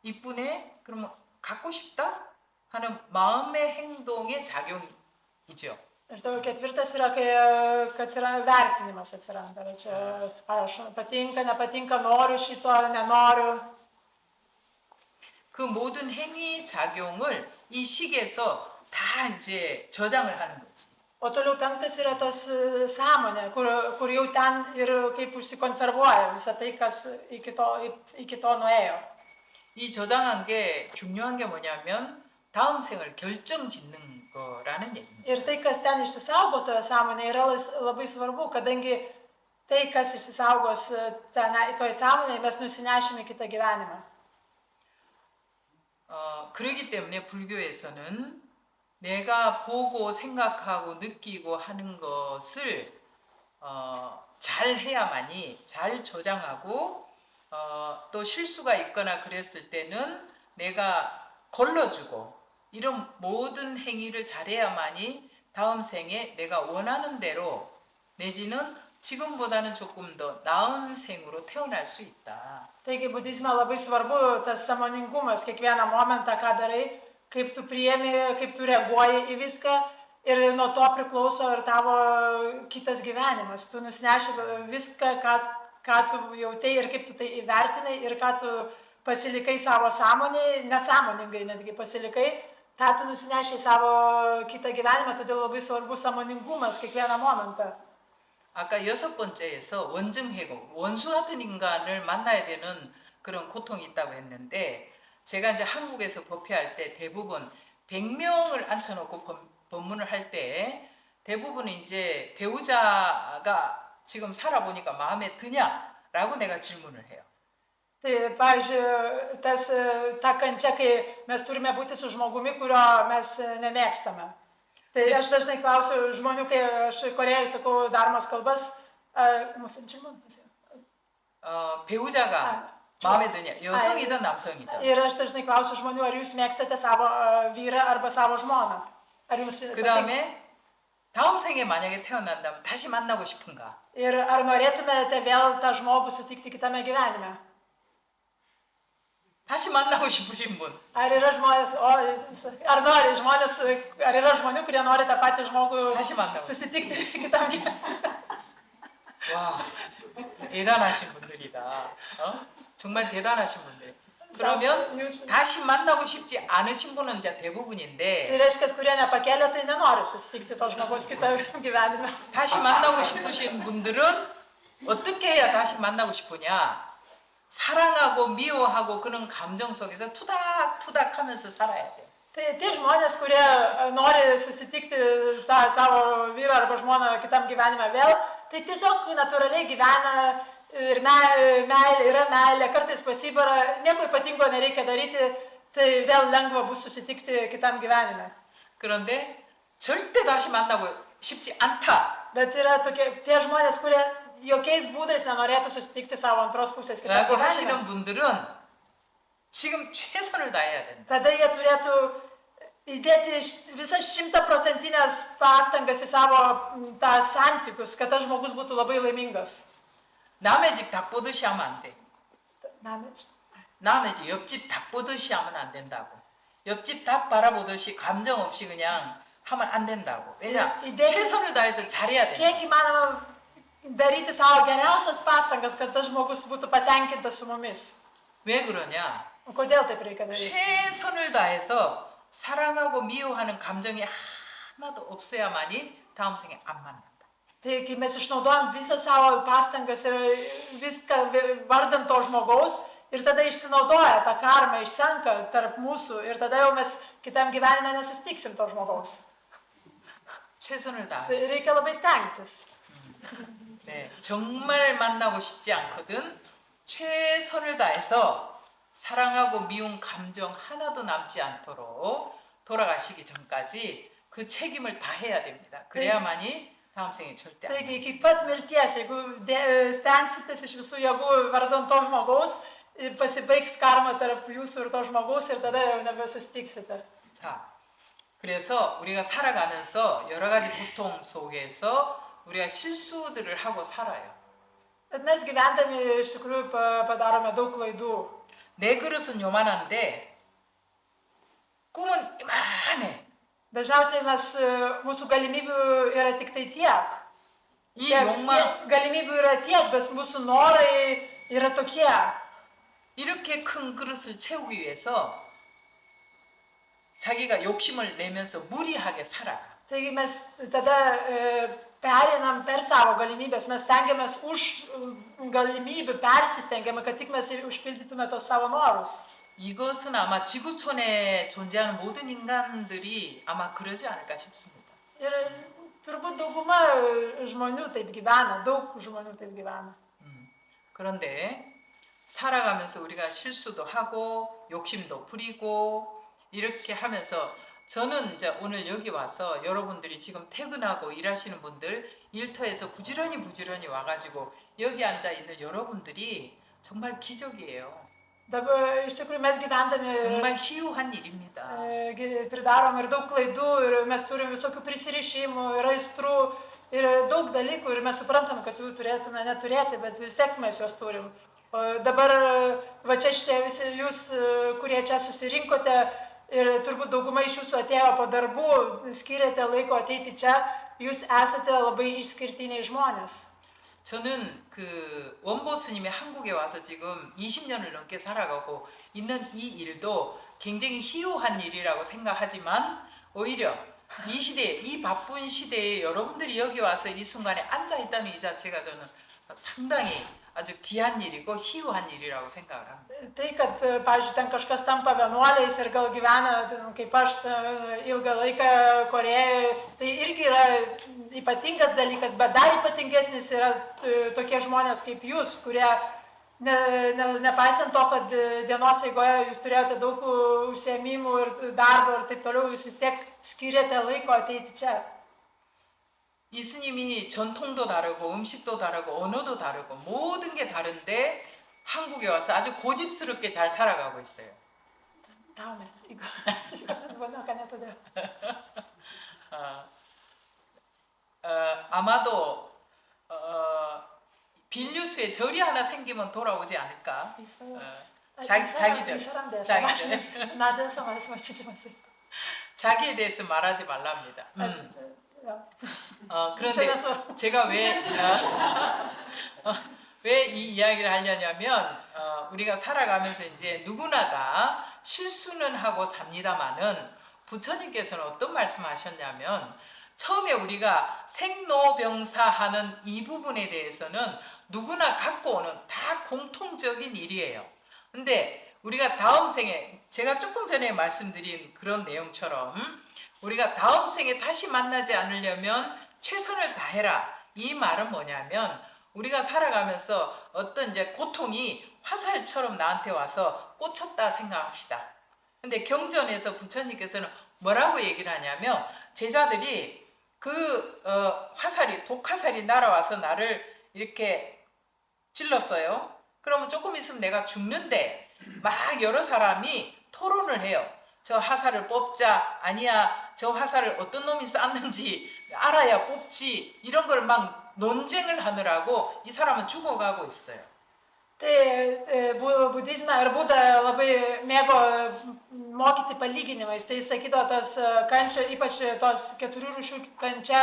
이쁘네? 그러면 갖고 싶다? 하는 마음의 행동의 작용이죠. Ir toliau ketvirtas yra, kai yra vertinimas atsiranda. Čia, ar aš patinka, nepatinka, noriu šito, nenoriu. 그 모든 행위 작용을 이 식에서 다 이제 저장을 하는 거지. O toliau 5 yra tos sąmonė, kur jau ten ir kaip užsikonservuoja visą tai, kas iki to nuėjo. 이 저장한 게 중요한 게 뭐냐면 다음 생을 결정짓는 거라는 얘기입니다. Ir tai, kas ten išsisaugo toje sąmonėje, yra labai svarbu, kadangi tai, kas išsisaugos toje sąmonėje, mes nusinešime kitą gyvenimą. 그렇기 때문에 불교에서는 내가 보고 생각하고 느끼고 하는 것을 잘 해야만이 잘 저장하고 또 실수가 있거나 그랬을 때는 내가 걸러주고 이런 모든 행위를 잘해야만이 다음 생에 내가 원하는 대로 내지는 지금보다는 조금 더 나은 생으로 태어날 수 있다. Taigi budizme labai svarbu tas sąmoningumas, kiekvieną momentą, ką darai, kaip tu priemi, kaip tu reaguoji į viską ir nuo to priklauso ir tavo kitas gyvenimas. Tu nusineši viską, ką tu jautei ir kaip tu tai įvertinai ir ką tu pasilikai savo sąmonėje, nesąmoningai netgi pasilikai, tą tu nusineši savo kitą gyvenimą, todėl labai svarbu sąmoningumas kiekvieną momentą. 아까 6번째에서 원증해고 원수 같은 인간을 만나야 되는 그런 고통이 있다고 했는데 제가 이제 한국에서 법회할 때 대부분 100명을 앉혀놓고 법문을 할 때 대부분 이제 배우자가 지금 살아보니까 마음에 드냐라고 내가 질문을 해요. Tai, pavyzdžiui, ta kančia, kai mes turime būti su žmogumi, kurio mes nemėgstame. Tai aš dažnai klausiu žmonių, kai aš Korėjai sakau darmos kalbas, 배우자가 마음에 드냐? 여성이든 남성이든. Ir aš dažnai klausiu žmonių, ar jūs mėgstate savo vyrą arba savo žmoną. Ar jums 그 patinka? 다음에 다음 생에 만약에 태어난다면 다시 만나고 싶은가? Ir ar norėtumėte vėl tą žmogų sutikti kitame gyvenime? 다시 만나고 싶으신 분. Ar yra žmonės, ar nori žmonės, ar yra žmonių, kurie nori tą patį žmogų 다시 만나고. susitikti kitam gyvenime? 와, 대단하신 분들이다. 정말 대단하신 분들. 그러면 다시 만나고 싶지 않으신 분은 이제 Tai 대부분인데 reiškia, kurie nepakėlė, tai nenori susitikti to žmogaus kitame gyvenime. 다시 만나고 싶으신 분들은 어떻게 해야 다시 만나고 싶으냐? 사랑하고 미워하고 그런 감정 속에서 투닥투닥 하면서 살아야 돼. Tai tie žmonės, kurie nori susitikti tą savo vyrą arba žmoną kitam gyvenime vėl, tai tiesiog natūraliai gyvena ir meilė yra meilė, kartais pasibara, nieko ypatingo nereikia daryti, tai vėl lengva bus susitikti kitam gyvenime. 그런데 절대 다시 만나고 싶지 않다. Bet yra tie žmonės, kurie jokiais būdais nenorėtų susitikti savo antros pusės kitam 라고 gyvenime. 하시는 분들은 지금 최선을 다해야 된다. Tada jie turėtų įdėti visas 100% pastangas į savo tą santykius, kad tas žmogus būtų labai laimingas. 남의 집 닭 보듯이 하면 안 돼. Namets. 남의 집 옆집 닭 보듯이 하면 안 된다고. 옆집 닭 바라보듯이 감정 없이 그냥 하면 안 된다고. 왜냐? 최선을 다해서 잘해야 돼. Kiek įmanoma daryti savo geriausias pastangas, kad tas žmogus būtų patenkintas su mumis. 왜 그러냐? Kodėl taip reikia daryti? 최선을 다해서 사랑하고 미워하는 감정이 하나도 없어야만이 다음 생에 안 만난다. Tai kai mes išnaudojam visą savo pastangas ir viską vardant to žmogaus ir tada išsinaudoja tą karmą, išsenka tarp mūsų ir tada jau mes kitam gyvenime nesusitiksim to žmogaus. 최선을 Tai 다하시. reikia labai stengtis. 네, 정말 만나고 싶지 않거든 최선을 다해서 사랑하고 미운 감정 하나도 남지 않도록 돌아가시기 전까지 그 책임을 다해야 됩니다. 그래야만이 다음 생에 절대 안 Taigi iki pat mirties, jeigu stengsitės iš visų jėgų vardant to žmogaus, pasibaigs karma tarp jūsų ir to žmogaus ir tada jau nebesusitiksite. 자, 그래서 우리가 살아가면서 여러 가지 고통 속에서 우리가 실수들을 하고 살아요. Bet mes gyvendami iš tikrųjų padarome daug klaidų. 내 그릇은 요만한데 꿈은 이만해. Dažniausiai mūsų galimybių yra tik tai tiek. 이 욕망 Galimybių yra tiek, bet mūsų norai yra tokie. 이렇게 큰 그릇을 채우기 위해서 자기가 욕심을 내면서 무리하게 살아가. Taigi mes tada pereinam per savo galimybės, mes stengiamės už galimybių, persistengiame, kad tik mes užpildytume tos savo norus. 이것은 아마 지구촌에 존재하는 모든 인간들이 아마 그러지 않을까 싶습니다. Ir turbūt dauguma žmonių taip gyvena, daug žmonių taip gyvena. 그런데 살아가면서 우리가 실수도 하고 욕심도 부리고 이렇게 하면서 저는 이제 오늘 여기 와서 여러분들이 지금 퇴근하고 일하시는 분들 일터에서 부지런히 와가지고 여기 앉아 있는 여러분들이 정말 기적이에요. Dabar iš tikrųjų mes gyvendami 정말 희유한 일입니다. pridarom ir daug klaidų ir mes turim visokių prisirišimų ir aistrų ir daug dalykų ir mes suprantam, kad jų turėtume neturėti, bet vis tiek mes juos turim. O dabar va čia šitie visi jūs, kurie čia susirinkote ir turbūt dauguma iš jūsų atėjo po darbų, skiriate laiko ateiti čia, jūs esate labai išskirtiniai žmonės. 저는 그 원보 스님이 한국에 와서 지금 20년을 넘게 살아가고 있는 이 일도 굉장히 희유한 일이라고 생각하지만 오히려 이 시대에 이 바쁜 시대에 여러분들이 여기 와서 이 순간에 앉아 있다는 이 자체가 저는 상당히 ačiū 귀한 일이고 희유한 일이라고 생각을 합니다. Tai, kad, pavyzdžiui, ten kažkas tampa vienuoliais ir gal gyvena, kaip aš, ilgą laiką Korejoje, tai irgi yra ypatingas dalykas, bet dar ypatingesnis yra tokie žmonės kaip jūs, kurie, nepaisant to, kad dienos eigoje jūs turėjote daug užsiėmimų ir darbo ir taip toliau, jūs vis tiek skiriate laiko ateiti čia. 이스님이 전통도 다르고 음식도 다르고 언어도 다르고 모든 게 다른데 한국에 와서 아주 고집스럽게 잘 살아가고 있어요. 다음에 이거 이거 caneta dela. 어, 아마도 빌뉴스에 절이 하나 생기면 돌아오지 않을까? Isso. 자기 전. 이 사람 대해서 자기 말씀 나 대해서 말씀하시지 마세요. 자기에 대해서 말하지 말랍니다. 그런데 제가서 제가 왜 이 이야기를 하려냐면 우리가 살아가면서 이제 누구나 다 실수는 하고 삽니다마는 부처님께서는 어떤 말씀하셨냐면 처음에 우리가 생로병사하는 이 부분에 대해서는 누구나 갖고 오는 다 공통적인 일이에요. 근데 우리가 다음 생에 제가 조금 전에 말씀드린 그런 내용처럼 우리가 다음 생에 다시 만나지 않으려면 최선을 다해라. 이 말은 뭐냐면 우리가 살아가면서 어떤 이제 고통이 화살처럼 나한테 와서 꽂혔다 생각합시다. 근데 경전에서 부처님께서는 뭐라고 얘기를 하냐면 제자들이 그 화살이 독화살이 날아와서 나를 이렇게 찔렀어요. 그러면 조금 있으면 내가 죽는데 막 여러 사람이 토론을 해요. 저 화살을 뽑자, 아니야 저 화살을 어떤 놈이 쐈는지 알아야 뽑지, 이런 걸 막 논쟁을 하느라고 이 사람은 죽어가고 있어요. Tai budizme ir Buda labai mėgo mokyti palyginimais. Tai sakydavo tos kančia, ypač tos 4 rūšių kančia,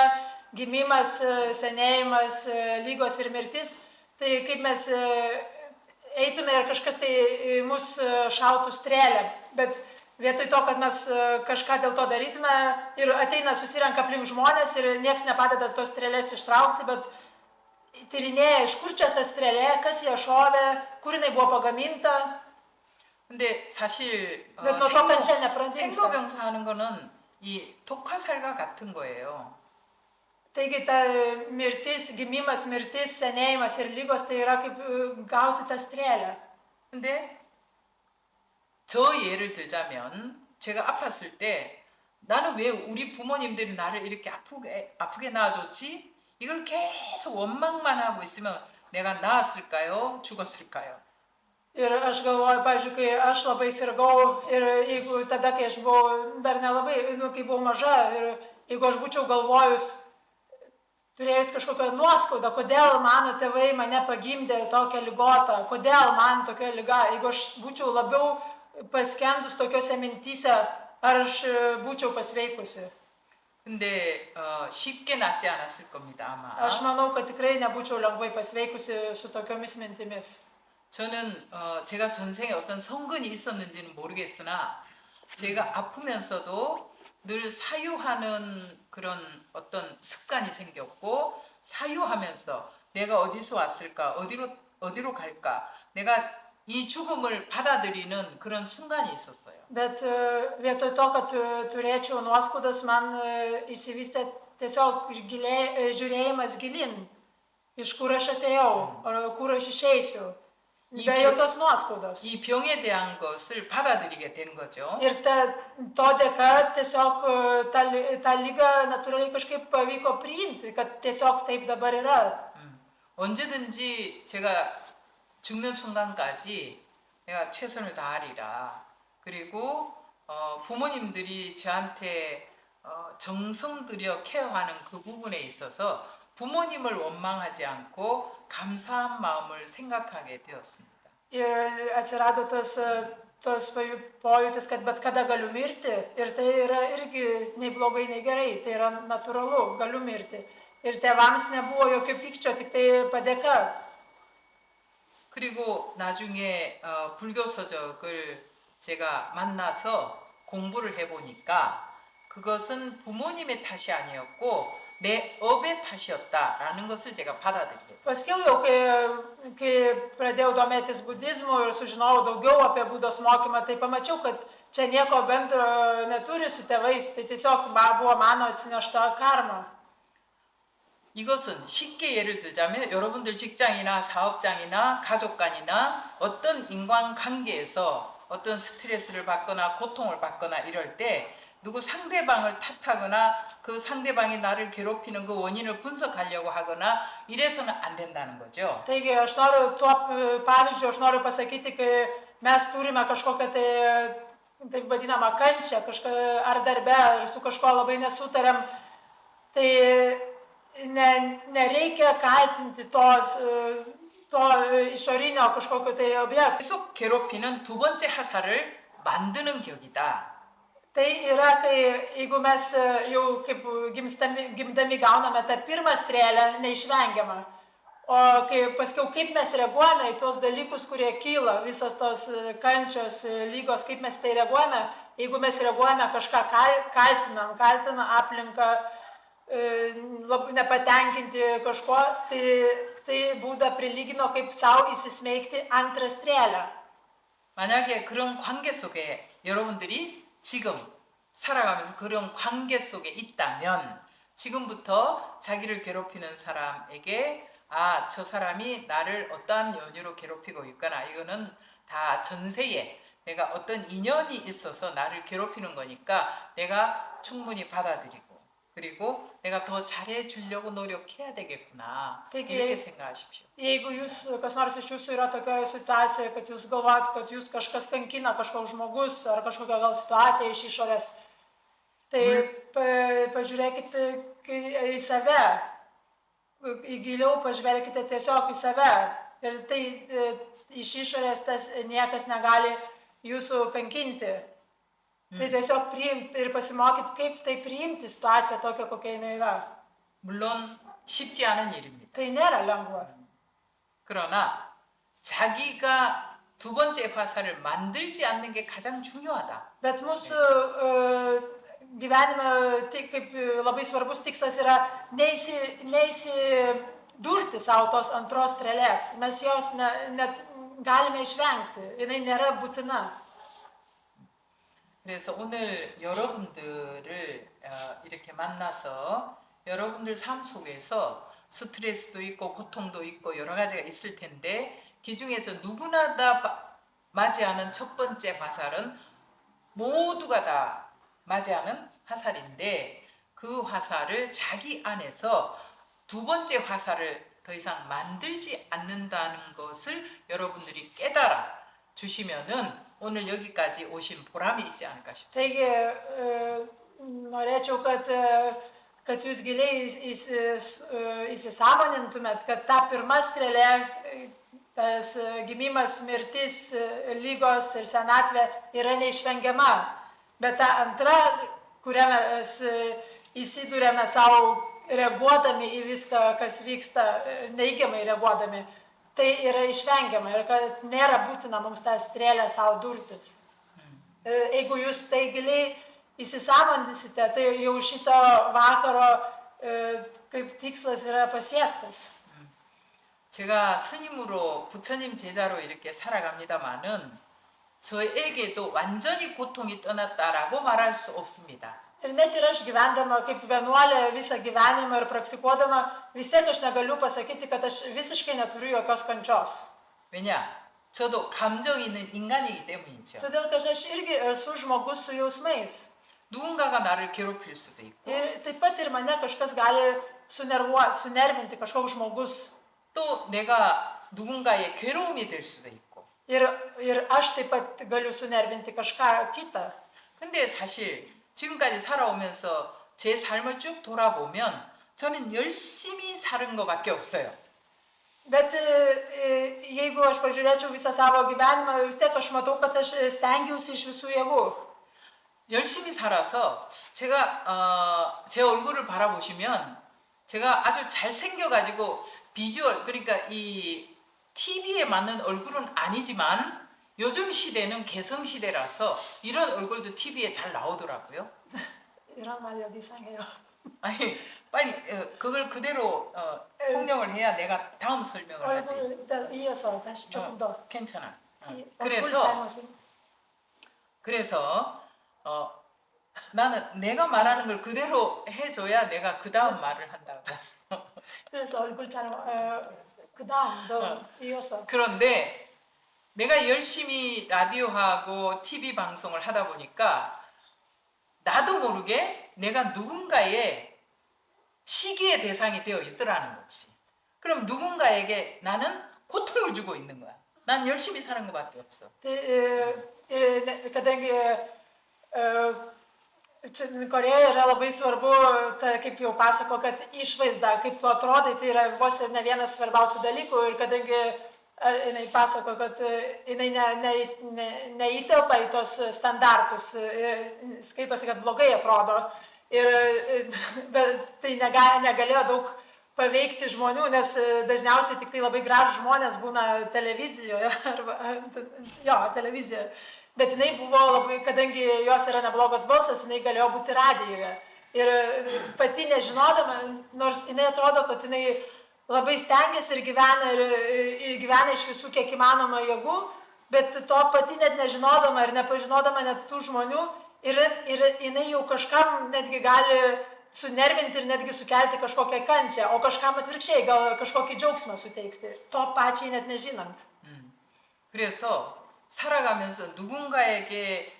gimimas, senėjimas, lygos ir mirtis. Tai kaip mes eitume ir kažkas tai mus šautų strėlę, bet vietoj to, kad mes kažką dėl to darytume ir ateina, susirenka aplink žmonės ir nieks nepadeda tos strėlės ištraukti, bet tyrinėja, iš kur čia ta strėlė, kas ją šovė, kur jinai buvo pagaminta. 근데 사실 Bet nuo to kančia nepradingsta. 생로병사 하는 거는 이 독화살과 같은 거예요. Taigi ta mirtis, gimimas, mirtis, senėjimas ir lygos tai yra kaip gauti tą strėlę. 근데 저 예를 들자면 제가 아팠을 때 나는 왜 우리 부모님들이 나를 이렇게 아프게 낳아줬지? 이걸 계속 원망만 하고 있으면 내가 나았을까요? 죽었을까요? Ir aš galvoju, pavyzdžiui, kai aš labai sirgau ir jeigu tada, kai aš buvau dar nelabai, kai buvau maža, ir jeigu aš būčiau galvojus, turėjus kažkokią nuoskaudą, kodėl mano tėvai mane pagimdė tokią ligotą, kodėl man tokia liga, jeigu aš būčiau labiau paskendus tokiuose mintyse, ar aš būčiau pasveikusi. 근데 쉽게 낫지 않았을 겁니다 아마. Aš manau, kad tikrai nebūčiau lengvai pasveikusi su tokiomis mintimis. 저는 제가 전생에 어떤 성근이 있었는지는 모르겠으나 제가 아프면서도 늘 사유하는 그런 어떤 습관이 생겼고 사유하면서 내가 어디서 왔을까, 어디로 갈까, 내가 이 죽음을 받아들이는 그런 순간이 있었어요. Bet vietoj to, kad turėčiau nuoskaudas, man įsivystė tiesiog žiūrėjimas gilin, iš kur aš atėjau, ar kur aš išeisiu, be jokios nuoskaudos. 이 병에 대한 것을 받아들이게 된 거죠. Ir to dėka tiesiog tą lygą natūraliai kažkaip pavyko priimti, kad tiesiog taip dabar yra. 언제든지 제가 죽는 순간까지 내가 최선을 다하리라. 그리고 부모님들이 저한테 정성 들여 케어하는 그 부분에 있어서 부모님을 원망하지 않고 감사한 마음을 생각하게 되었습니다. Ir atsirado tos pojūtis, kad bet kada galiu mirti. Ir tai yra irgi nei blogai, nei gerai. Tai yra natūralu, galiu mirti. Ir tėvams nebuvo jokio pykčio, tik tai padėka. 그리고 나중에 불교 서적을 제가 만나서 공부를 해보니까 그것은 부모님의 탓이 아니었고 내 업의 탓이었다라는 것을 제가 받아들이게. Paskiau jau, kai pradėjau domėtis budizmu ir sužinojau daugiau apie Budos mokymą, tai pamačiau, kad čia nieko bendro neturi su tėvais, tai tiesiog buvo mano atsinešta karma. 이것은 쉽게 예를 들자면 여러분들 직장이나 사업장이나 가족간이나 어떤 인간관계에서 어떤 스트레스를 받거나 고통을 받거나 이럴 때 누구 상대방을 탓하거나 그 상대방이 나를 괴롭히는 그 원인을 분석하려고 하거나 이래서는 안 된다는 거죠. Taigi aš noriu tuo pavyzdžiu, aš noriu pasakyti, kai mes turime kažkokią tai taip vadinamą kančią, ar darbe, ar su kažkuo labai nesutarėm, tai nereikia kaltinti to išorinio kažkokio tai objekto. 계속 괴롭히는 두 번째 화살을 만드는 격이다. Tai yra, kai jeigu mes jau kaip gimdami gauname tą pirmą strėlę, neišvengiamą. O kai paskiau, kaip mes reaguojame į tuos dalykus, kurie kyla, visos tos kančios, lygos, kaip mes tai reaguojame, jeigu mes reaguojame kažką kaltinam aplinką, nepatenkinti kažko, tai būdą prilygino kaip savo įsismeigti antrą strėlę. 만약에 그런 관계 속에 여러분들이 지금 살아가면서 그런 관계 속에 있다면 지금부터 자기를 괴롭히는 사람에게 아, 저 사람이 나를 어떠한 연유로 괴롭히고 있거나 이거는 다 전세에 내가 어떤 인연이 있어서 나를 괴롭히는 거니까 내가 충분히 받아들이고 그리고 내가 더 잘해주려고 노력해야 되겠구나 이렇게 생각하십시오. Jeigu kas nors iš jūsų yra tokioje situacijoje, kad jūs galvojat, kad jūs kažkas kankina, kažkoks žmogus ar kažkokia gal situacija iš išorės, tai pažiūrėkite į save, giliau pažvelkite tiesiog į save ir tai iš išorės tas niekas negali jūsų kankinti. Tai tiesiog priimti ir pasimokyti, kaip tai priimti situaciją tokią, kokia jinai yra. 물론 쉽지 않은 일입니다. Tai nėra lengva. 그러나 자기가 두 번째 화살을 만들지 않는 게 가장 중요하다. Bet mūsų gyvenime tai kaip labai svarbus tikslas yra neįsidurti savo tos antros strėlės. Mes jos galime išvengti, jinai nėra būtina. 그래서 오늘 여러분들을 이렇게 만나서 여러분들 삶 속에서 스트레스도 있고 고통도 있고 여러 가지가 있을 텐데 그 중에서 누구나 다 맞이하는 첫 번째 화살은 모두가 다 맞이하는 화살인데 그 화살을 자기 안에서 두 번째 화살을 더 이상 만들지 않는다는 것을 여러분들이 깨달아 주시면은 오늘 여기까지 오신 보람이 있지 않을까 싶습니다. Taigi norėčiau, kad jūs giliai įsisąmonintumėt, kad ta pirma strėlė, tas gimimas, mirtis, lygos ir senatvė yra neišvengiama. Bet ta antra, kurią mes įsidūrėme savo reaguodami į viską, kas vyksta, neigiamai reaguodami, tai yra išvengiama ir kad nėra būtina mums tą strėlę savo durtis. Jeigu jūs tai giliai įsisąmondinsite, tai jau šito vakaro kaip tikslas yra pasiektas. 제가 스님으로 부처님 제자로 이렇게 살아갑니다마는 저에게도 완전히 고통이 떠났다라고 말할 수 없습니다. Ir net ir aš gyvendama kaip vienuolė visą gyvenimą ir praktikuodama, vis tiek aš negaliu pasakyti, kad aš visiškai neturiu jokios kančios. 왜냐? 저도 감정이 있는 인간이기 때문이죠. Todėl, kad aš irgi esu žmogus su jausmais. 누군가가 나를 괴롭힐 수도 있고 Ir taip pat ir mane kažkas gali sunervinti, kažkoks žmogus. 또 내가 누군가의 괴로움이 될 수도 있고 Ir aš taip pat galiu sunervinti kažką kitą. 근데 사실 지금까지 살아오면서 제 삶을 쭉 돌아보면 저는 열심히 사는 것밖에 없어요. Bet jeigu aš pažiūrėčiau visą savo gyvenimą, vis tiek aš matau, kad aš stengiausi iš visų jėgų. 열심히 살아서 제가 제 얼굴을 바라보시면 제가 아주 잘생겨가지고 비주얼 그러니까 이 TV에 맞는 얼굴은 아니지만 요즘 시대는 개성 시대라서 이런 얼굴도 TV에 잘 나오더라고요. 이런 말 여기 이상해요. 아니 빨리 그걸 그대로 통역을 해야 내가 다음 설명을 하지. 이어서 다시 조금 더. 괜찮아. 그래서 그래서 나는 내가 말하는 걸 그대로 해줘야 내가 그 다음 말을 한다고. 그래서 얼굴 잘 그다음 너 이어서. 그런데 내가 열심히 라디오하고 TV 방송을 하다 보니까 나도 모르게 내가 누군가의 시기의 대상이 되어 있더라는 거지. 그럼 누군가에게 na는 고통을 주고 있는 거야. 난 열심히 사는 것밖에 없어. Kadangi čia Korėjoje yra labai svarbu, kaip jau pasako, kad išvaizda, kaip tu atrodai, tai yra vos ir ne vienas svarbiausių dalykų. Ir kadangi jinai pasako, kad jinai neįtelpa į tos standartus, skaitosi, kad blogai atrodo. Bet tai negalėjo daug paveikti žmonių, nes dažniausiai tik tai labai gražūs žmonės būna televizijoje, televizijoje. Bet jinai buvo labai, kadangi jos yra neblogas balsas, jinai galėjo būti radijoje. Ir pati nežinodama, nors jinai atrodo, kad jinai labai stengiasi ir gyvena iš visų kiek įmanoma jėgų, bet to pati net nežinodama ir nepažinodama net tų žmonių, ir jinai jau kažkam netgi gali sunervinti ir netgi sukelti kažkokią kančią, o kažkam atvirkščiai, gal kažkokį džiaugsmą suteikti, to pačiai net nežinant. 그래서 살아가면서 누군가에게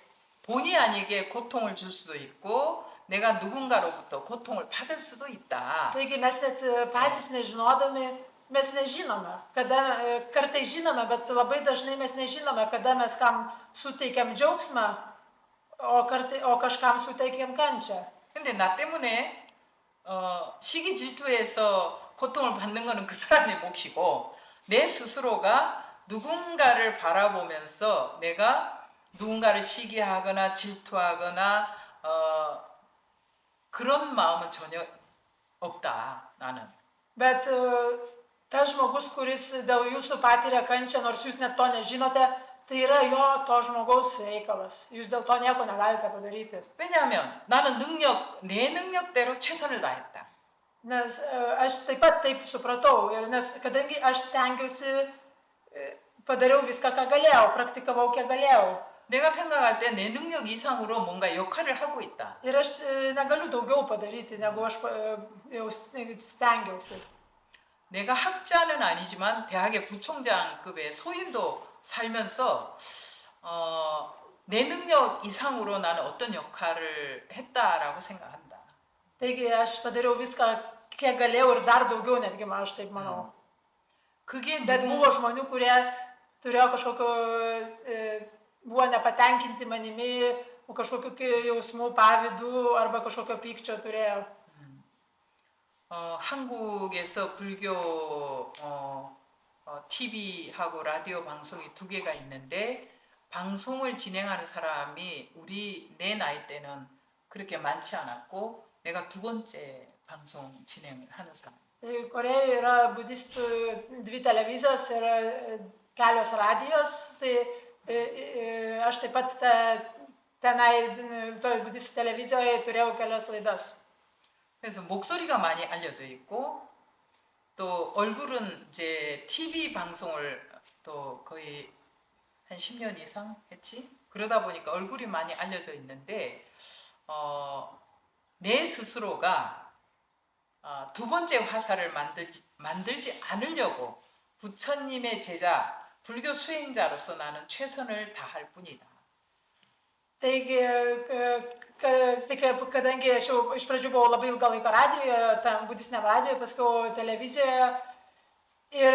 본의 아니게 고통을 줄 수도 있고 내가 누군가로부터 고통을 받을 수도 있다. Taigi mes net patys nežinodami, mes nežinome, kartais žinome, bet labai dažnai mes nežinome, kada mes kam suteikiam džiaugsmą, o kažkam suteikiam kančią. 근데 나 때문에 시기 질투해서 고통을 받는 거는 그 사람의 몫이고 내 스스로가 누군가를 바라보면서 내가 누군가를 시기하거나 질투하거나 그런 마음은 전혀 없다 나는. Bet tas žmogus, kuris dėl jūsų patiria kančią, nors jūs net to nežinote, tai yra jo to žmogaus reikalas. Jūs dėl to nieko negalite padaryti. 왜냐하면 나는 내 능력대로 최선을 다했다. Nes aš taip pat taip supratau, nes kadangi aš stengiausi, padariau viską, ką galėjau, praktikavau, kiek galėjau. 내가 생각할 때 내 능력 이상으로 뭔가 역할을 하고 있다. Ir aš negaliu daugiau padaryti, negu aš jau stengiausi. 내가 학자는 아니지만 대학의 부총장급의 소인도 살면서 내 능력 이상으로 나는 어떤 역할을 했다라고 생각한다. Taigi aš padariau viską, kiek galėjau ir dar daugiau, netgi aš taip manau. Bet buvo žmonių, kurie turėjo buvo nepatenkinti manimi, kažkokių jausmų, pavydų arba kažkokio pykčio turėjo. 한국에서 불교 TV하고 라디오 방송이 2개가 있는데 방송을 진행하는 사람이 내 나이 때는 그렇게 많지 않았고 내가 2번째 방송 진행을 하는 사람. Korėjoje yra budistų 2 televizijos ir kelios radijos, tai aš taip pat tenai toj budistų televizijoje turėjau kelias laidas. 그래서 목소리가 많이 알려져 있고 또 얼굴은 이제 TV 방송을 또 거의 한 10년 이상 했지. 그러다 보니까 얼굴이 많이 알려져 있는데 내 스스로가 2번째 화살을 만들지 않으려고 부처님의 제자, 불교 수행자로서 나는 최선을 다할 뿐이다. Taigi, kadangi aš jau iš pradžių buvau labai ilgą laiką radijoje, tam budistiniam radijoje, paskui televizijoje ir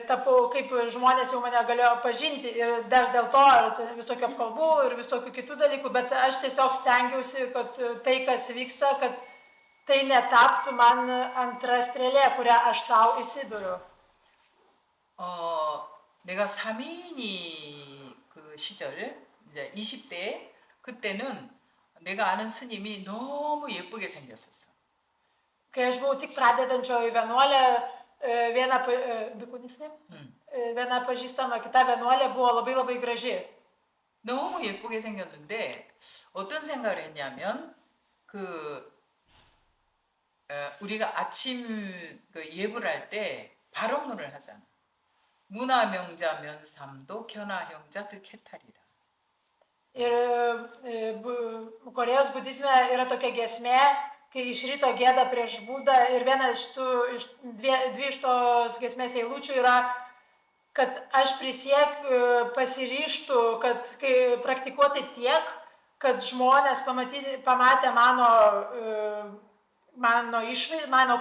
tapau, kaip žmonės jau mane galėjo pažinti ir dar dėl to visokių apkalbų ir visokių kitų dalykų, bet aš tiesiog stengiausi, kad tai, kas vyksta, kad tai netaptų man antra strėlė, kurią aš savo įsiduriu. 내가 3인이 그 시절, 이제 20대 그때는 내가 아는 스님이 너무 예쁘게 생겼었어. Kai aš buvau tik pradedančioji vienuolė, viena pažįstama kita vienuolė buvo labai labai graži. 너무 예쁘게 생겼는데 어떤 생각을 했냐면 우리가 아침 예불 할 때 발언문을 하잖아. 문화명자 면삼도 견화형자 득해탈이라. Ir Korėjos budizme yra tokia giesmė, kai iš ryto gėda prieš būdą ir viena dvi iš tos giesmės eilučių yra, kad aš pasiryžtu, kad praktikuoti tiek, kad žmonės pamatė mano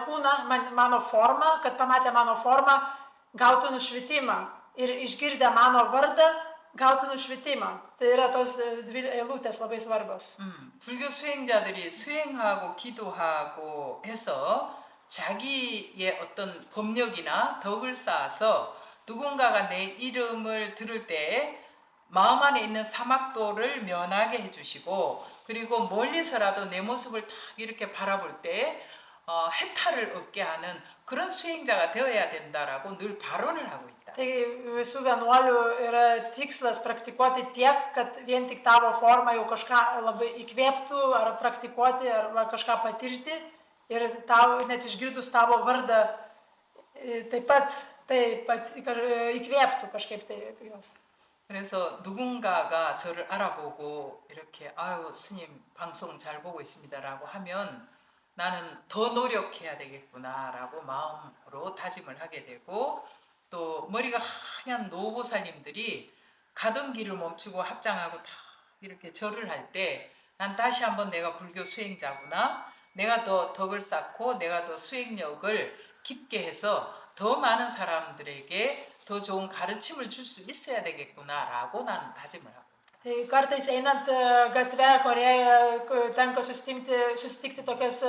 kūną, mano formą, kad pamatė mano formą, gautų nušvitimą. Ir išgirdę mano vardą, gautų nušvitimą. Tai yra tos dvi eilutės labai svarbios. 불교 수행자들이 수행하고 기도하고 해서 자기의 어떤 법력이나 덕을 쌓아서 누군가가 내 이름을 들을 때 마음 안에 있는 사막도를 면하게 해주시고 그리고 멀리서라도 내 모습을 딱 이렇게 바라볼 때 해탈을 얻게 하는 그런 수행자가 되어야 된다라고 늘 발언을 하고 있다. Tai visų vienuolių yra tikslas praktikuoti tiek, kad vien tik tavo forma jau kažką labai įkvėptų, ar praktikuoti, arba kažką patirti. Ir tau, net išgirdus tavo vardą, taip pat įkvėptų kažkaip tai juos. 그래서 누군가가 저를 알아보고 이렇게 아유 스님 방송 잘 보고 있습니다라고 하면 나는 더 노력해야 되겠구나라고 마음으로 다짐을 하게 되고 또 머리가 하얀 노보살님들이 가던 길을 멈추고 합장하고 다 이렇게 절을 할 때 난 다시 한번 내가 불교 수행자구나 내가 더 덕을 쌓고 내가 더 수행력을 깊게 해서 더 많은 사람들에게 더 좋은 가르침을 줄 수 있어야 되겠구나라고 나는 다짐을 하고. Tai kartais einant gatve Korejoje tenka susitikti tokias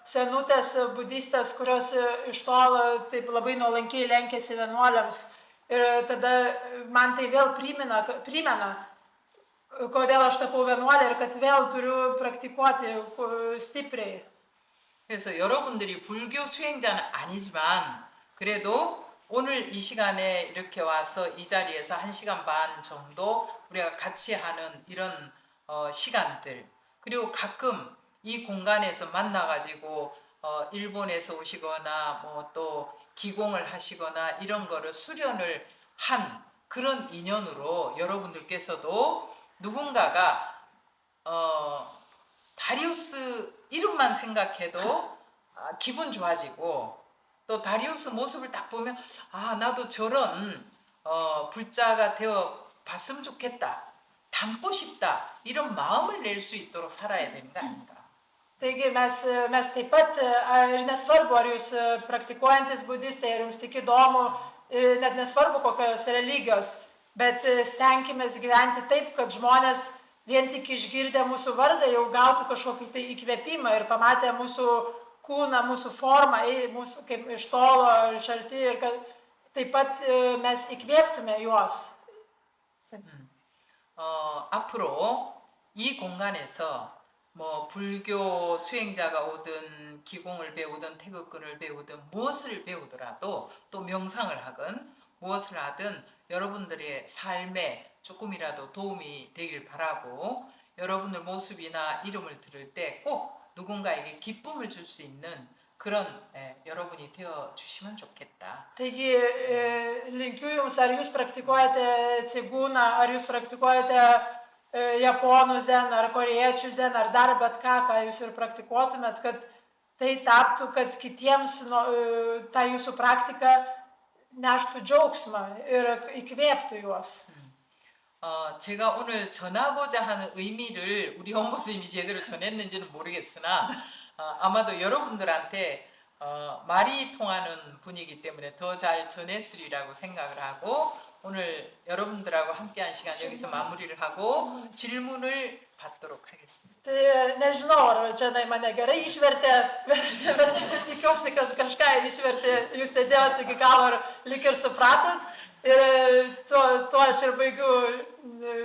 senutės budistės, kurios iš tolo taip labai nuolankiai lenkėsi vienuoliams. Ir tada man tai vėl primena, kodėl aš tapau vienuolė ir kad vėl turiu praktikuoti stipriai. 그래서 여러분들이 불교 수행자는 아니지만 그래도 오늘 이 시간에 이렇게 와서 이 자리에서 1시간 반 정도 우리가 같이 하는 이런 시간들 그리고 가끔 이 공간에서 만나가지고 일본에서 오시거나 뭐 또 기공을 하시거나 이런 거를 수련을 한 그런 인연으로 여러분들께서도 누군가가 다리우스 이름만 생각해도 기분 좋아지고 또 다리우스 모습을 딱 보면 아 나도 저런 불자가 되어 봤으면 좋겠다 닮고 싶다 이런 마음을 낼 수 있도록 살아야 되는 거 아닌가? Taigi mes taip pat, ir nesvarbu, ar jūs praktikuojantis budistai, ar jums tik įdomu, ir net nesvarbu kokios religijos, bet stenkimės gyventi taip, kad žmonės vien tik išgirdę mūsų vardą jau gautų kažkokį tai įkvėpimą ir pamatę mūsų kūną, mūsų formą, mūsų kaip iš tolo, iš arti ir kad taip pat mes įkvėptume juos. 앞으로 이 공간에서 뭐 불교 수행자가 오든 기공을 배우든 태극근을 배우든 무엇을 배우더라도 또 명상을 하건 무엇을 하든 여러분들의 삶에 조금이라도 도움이 되길 바라고 여러분들 모습이나 이름을 들을 때 꼭 누군가에게 기쁨을 줄 수 있는 그런 여러분이 되어 주시면 좋겠다. Taigi linkiu jums, ar jūs praktikuojate cigūną, ar jūs praktikuojate japonų zen, ar korėjiečių zen, ar dar bet ką jūs ir praktikuotumėt, kad tai taptų, kad kitiems ta jūsų praktika neštų džiaugsmą ir įkvėptų juos. 제가 오늘 전하고자 하는 의미를 우리 홍보스님이 제대로 전했는지는 모르겠으나 아마도 여러분들한테 말이 통하는 분이기 때문에 더 잘 전했으리라고 생각을 하고 오늘 여러분들하고 함께한 시간 여기서 마무리를 하고 질문을 받도록 하겠습니다. Tai nežinau, ar čia mane gerai išvertė, bet tikiuosi, kad kažką išvertė, jūs sėdėjote iki galo ir lik ir supratot. Ir tuo aš ir baigiu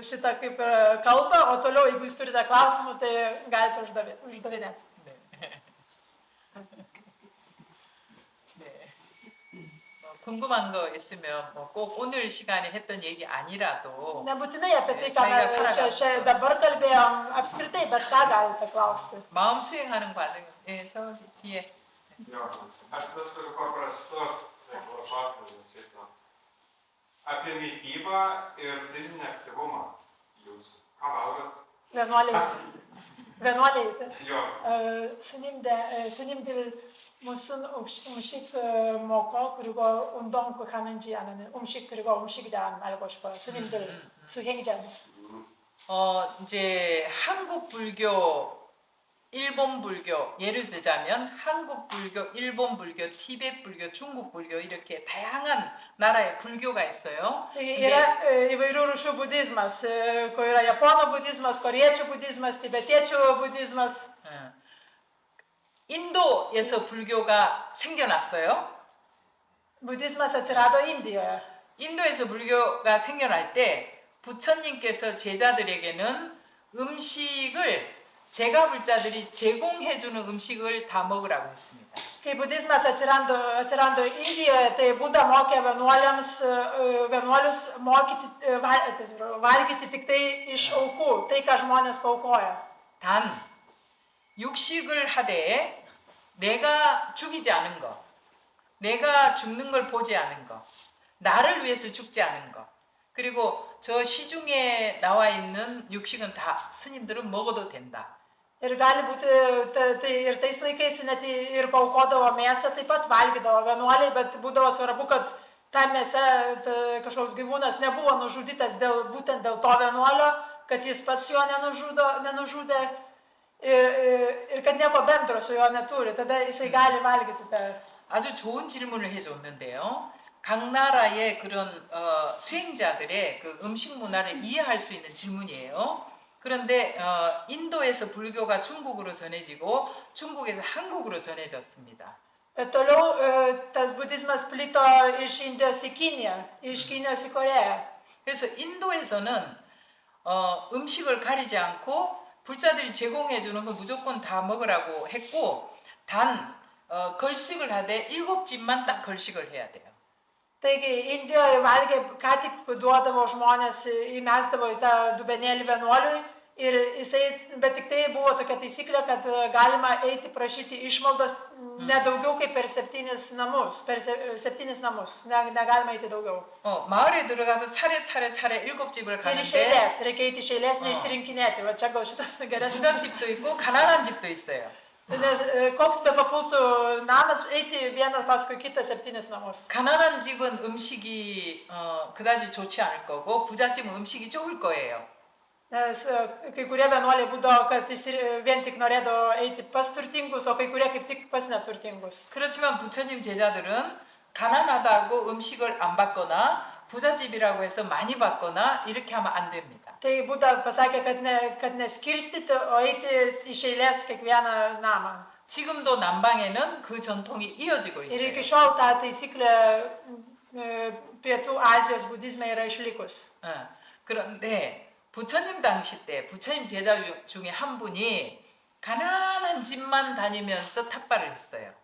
šitą kaip kalbą, o toliau, jeigu jūs turite klausimų, tai galite uždavinėti. 궁금한 거 있으면 꼭 오늘 시간에 했던 얘기 아니라도 Nebūtinai apie tai, ką mes čia dabar kalbėjom, apskritai, bet ką galite klausti. 마음 수행하는 과정, 저 뒤에. Jo, aš tada su paprastu filosofiju šitą. Apie mitybą ir fizinį aktyvumą jūsų. Ką valgot? Vienuoliai. Jo. Sunimdil musun umshik moko kurigo undong ku khananji anane umshik kurigo umshik dan algo shpa sunimdil suhengjan. 이제 한국 불교, 일본 불교 예를 들자면 한국 불교, 일본 불교, 티베트 불교, 중국 불교 이렇게 다양한 나라의 불교가 있어요. Tai 근데 yra įvairių rūšių budizmas, kur yra japonų budizmas, koriečių budizmas, tibetiečių budizmas. 어, 인도에서 불교가 생겨났어요. Budizmas atsirado Indijoje. 인도에서 불교가 생겨날 때 부처님께서 제자들에게는 음식을 제가불자들이 제공해주는 음식을 다 먹으라고 했습니다. Kai budizmas atsirado Indijoje, tai Buda mokė vienuolius valgyti tik tai iš aukų, tai ką žmonės paaukoja. 단 육식을 하되 내가 죽이지 않은 것, 내가 죽는 걸 보지 않은 것, 나를 위해서 죽지 않은 것, 그리고 저 시중에 나와 있는 육식은 다 스님들은 먹어도 된다. Ir gali būti, ir tais laikais net ir paukodavo mėsą, taip pat valgydavo vienuoliai, bet būdavo svarbu, kad ta mėsa, kažkoks gyvūnas nebuvo nužudytas būtent dėl to vienuolio, kad jis pats jo nenužudė ir kad nieko bendro su jo neturi, tada jisai gali valgyti tą. 아주 좋은 질문을 해줬는데요. 각 나라의 그런 수행자들의 그 음식 문화를 이해할 수 있는 질문이에요. 그런데 인도에서 불교가 중국으로 전해지고 중국에서 한국으로 전해졌습니다. Bet toliau tas budizmas plito iš Indijos į Kiniją, iš Kinijos į Koreją. 그래서 인도에서는 음식을 가리지 않고 불자들이 제공해주는 거 무조건 다 먹으라고 했고 단 걸식을 하되 7집만 딱 걸식을 해야 돼요. Taigi Indijoje valgė, ką tik duodavo žmonės, įmesdavo į tą dubenėlį vienuoliui, bet tik tai buvo tokia taisyklė, kad galima eiti prašyti išmaldos ne daugiau kaip per 7 namus, negalima eiti daugiau. 마을에 들어가서 차례 7집을 Ir iš 가는데 eilės, reikia eiti iš eilės, neišsirinkinėti, va čia gal šitas geresnis. 부잣집도 있고 가난한 집도 있어요. Nes koks be papultų namas, eiti vieną paskui kitą 7 namus. 가난한 집은 음식이 그다지 좋지 않을 거고 부잣집은 음식이 좋을 거예요. Nes kai kurie vienuoliai būdavo, kad vien tik norėdavo eiti pas turtingus, o kai kurie kaip tik pas neturtingus. 그렇지만 부처님 제자들은 가난하다고 음식을 안 받거나 부잣집이라고 해서 많이 받거나 이렇게 하면 안 됩니다. Tai Buda pasakė, kad neskirstyti, o eiti iš eilės kiekvieną namą. 지금도 남방에는 그 전통이 이어지고 Ir iki 있어요. šiol ta taisyklė Pietų Azijos budizme yra išlikus. 그런데 부처님 당시 때 부처님 제자 중에 한 분이 가난한 집만 다니면서 탁발을 했어요.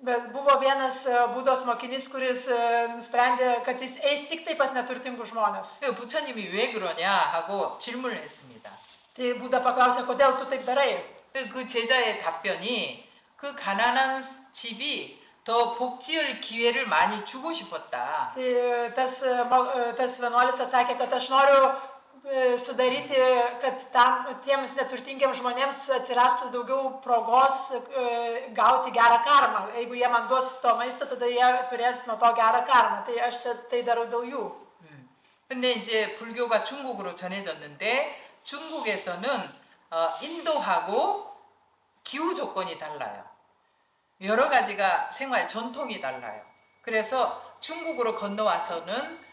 Bet buvo vienas Budos mokinys, kuris nusprendė, kad jis eis tik tai pas neturtingus žmonės. 부처님이 왜 그러냐 하고 질문을 했습니다. Tai Buda paklausė, kodėl tu taip darai? 그 제자의 답변이 그 가난한 집이 더 복지할 기회를 많이 주고 싶었다. Tai tas vienuolis atsakė, kad aš noriu sudaryti, kad tiems neturtingiems žmonėms atsirastų daugiau progos gauti gerą karmą. Jeigu jie man duos to maisto, tada jie turės nuo to gerą karmą. Tai aš čia tai darau dėl jų. 근데 이제 불교가 중국으로 전해졌는데 중국에서는 인도하고 기후 조건이 달라요. 여러 가지가 생활 전통이 달라요. 그래서 중국으로 건너와서는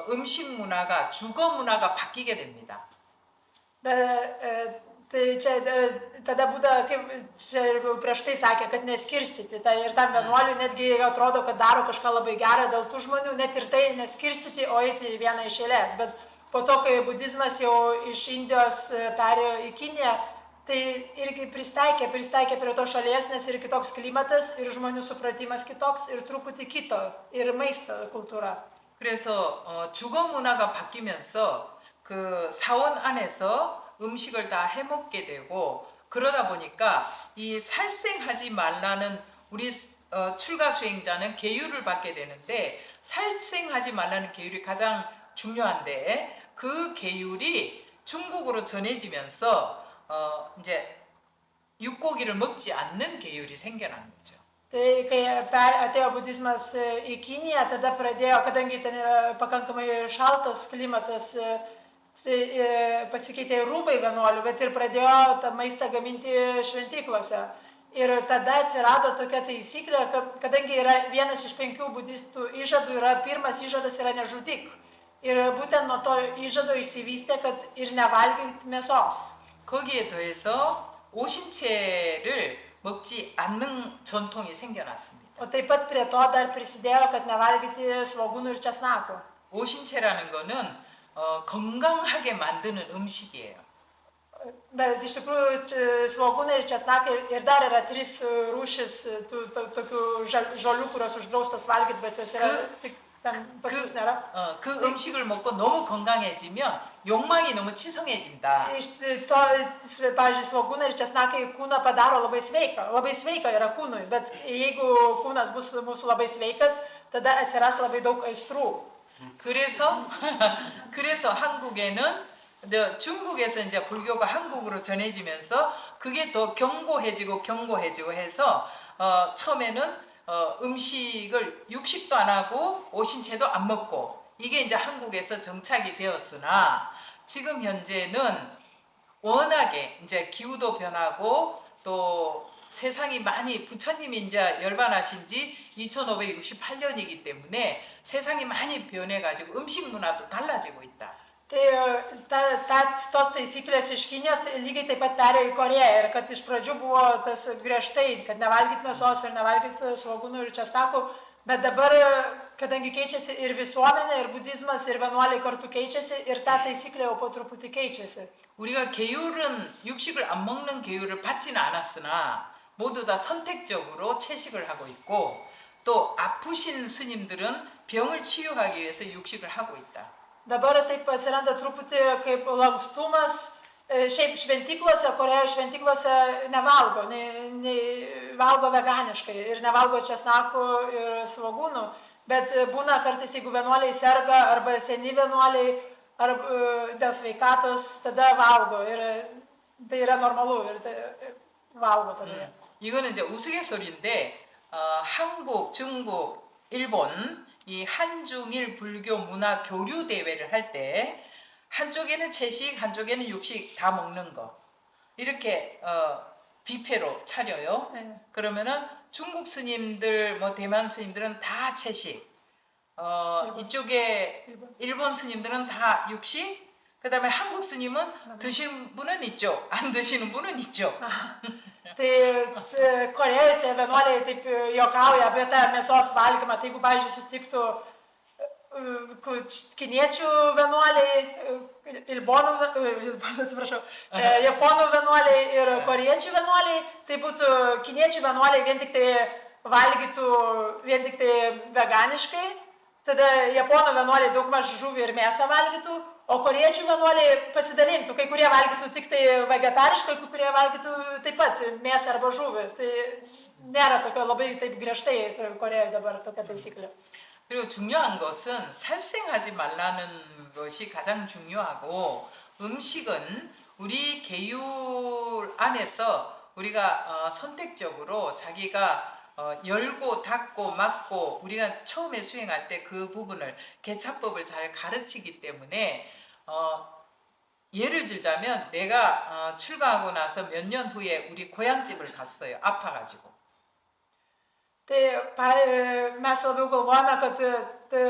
음식 문화가 주거 문화가 바뀌게 됩니다. Tai čia tada Buda, kaip čia prieš tai sakė, kad neskirstyti. Ir tam vienuoliui netgi atrodo, kad daro kažką labai gerą dėl tų žmonių, net ir tai neskirstyti, o eiti vieną iš eilės. Bet po to, kai budizmas jau iš Indijos perėjo į Kiniją, tai irgi pristaikė prie to šalies, nes ir kitoks klimatas, ir žmonių supratimas kitoks, ir truputį kito, ir maisto kultūra. 그래서 주거 문화가 바뀌면서 그 사원 안에서 음식을 다 해먹게 되고 그러다 보니까 이 살생하지 말라는 우리 출가 수행자는 계율을 받게 되는데 살생하지 말라는 계율이 가장 중요한데 그 계율이 중국으로 전해지면서 이제 육고기를 먹지 않는 계율이 생겨난 거죠. Tai kai atėjo budizmas į Kiniją, tada pradėjo, kadangi ten yra pakankamai šaltas klimatas, Tai pasikeitė ir rūbai vienuolių, bet ir pradėjo tą maistą gaminti šventyklose. Ir tada atsirado tokia taisyklė, kadangi yra vienas iš 5 budistų įžadų, pirmas įžadas yra nežudyk. Ir būtent nuo to įžado išsivystė, kad ir nevalgyt mėsos. 거기에 더해서 오신채를 먹지 않는 전통이 생겨났습니다. O taip pat prie to dar prisidėjo, kad nevalgyti svogūnų ir česnako. 오신채라는 거는 건강하게 만드는 음식이에요. Bet iš tikrųjų svogūnai ir česnakai ir dar yra 3 rūšis tokių žolių, kurios uždraustos valgyti, bet jos yra tik ten pas mus nėra. 그 음식을 먹고 너무 건강해지면 욕망이 너무 치성해진다. Iš to, pavyzdžiui, svogūnai ir česnakai kūną padaro labai sveika. Labai sveika yra kūnui, bet jeigu kūnas bus mūsų labai sveikas, tada atsiras labai daug aistrų. 그래서 한국에는 중국에서 이제 불교가 한국으로 전해지면서 그게 더 견고해지고 해서 처음에는 음식을 육식도 안 하고 오신채도 안 먹고 이게 이제 한국에서 정착이 되었으나 지금 현재는 워낙에 이제 기후도 변하고 또 세상이 많이 부처님이 이제 열반하신 지 2568년이기 때문에 세상이 많이 변해가지고 음식 문화도 달라지고 있다. Tai tos taisyklės iš Kinijos lygiai taip pat perėjo į Koreją ir kad iš pradžių buvo tas griežtai, kad nevalgyt mėsos ir nevalgyt svogūnų ir česnakų, bet dabar, kadangi keičiasi ir visuomenė, ir budizmas, ir vienuoliai kartu keičiasi ir ta taisyklė jau po truputį keičiasi. 우리가 계율은 육식을 안 먹는 계율을 받지는 않았으나 모두 다 선택적으로 채식을 하고 있고 또 아프신 스님들은 병을 치유하기 위해서 육식을 하고 있다. Dabar taip atsiranda truputį kaip lankstumas, šiaip šventyklose, Korejos šventyklose nevalgo, valgo veganiškai ir nevalgo česnakų ir svogūnų, bet būna kartais, jeigu vienuoliai serga arba seni vienuoliai ar dėl sveikatos, tada valgo ir tai yra normalu ir tai valgo tada. 이거는 이제 우스갯소리인데 한국, 중국, 일본 이 한중일 불교 문화 교류 대회를 할 때 한쪽에는 채식, 한쪽에는 육식 다 먹는 거 이렇게 뷔페로 차려요. 그러면은 중국 스님들, 뭐 대만 스님들은 다 채식, 이쪽에 일본 스님들은 다 육식, 그다음에 한국 스님은 드시는 분은 있죠, 안 드시는 분은 있죠. Tai Korejoje tie vienuoliai taip juokauja apie tą mėsos valgymą. Tai jeigu, pavyzdžiui, susitiktų kiniečių vienuoliai, japonų vienuoliai ir korėjiečių vienuoliai, tai būtų kiniečių vienuoliai vien tik tai valgytų vien tik tai veganiškai, tada japonų vienuoliai daugmaž žuvį ir mėsą valgytų, o korėjiečių vienuoliai pasidalintų, kai kurie valgytų tik tai vegetariškai, kai kurie valgytų taip pat mėsą arba žuvį. Tai nėra tokio labai taip griežtai Korejoje dabar tokia taisyklė. 그리고 중요한 것은 살생하지 말라는 것이 가장 중요하고 음식은 우리 계율 안에서 우리가 선택적으로 자기가 열고 닫고 막고 우리가 처음에 수행할 때 그 부분을 개차법을 잘 가르치기 때문에 예를 들자면 내가 출가하고 나서 몇 년 후에 우리 고향집을 갔어요. 아파가지고. Tai mes labiau galvojame,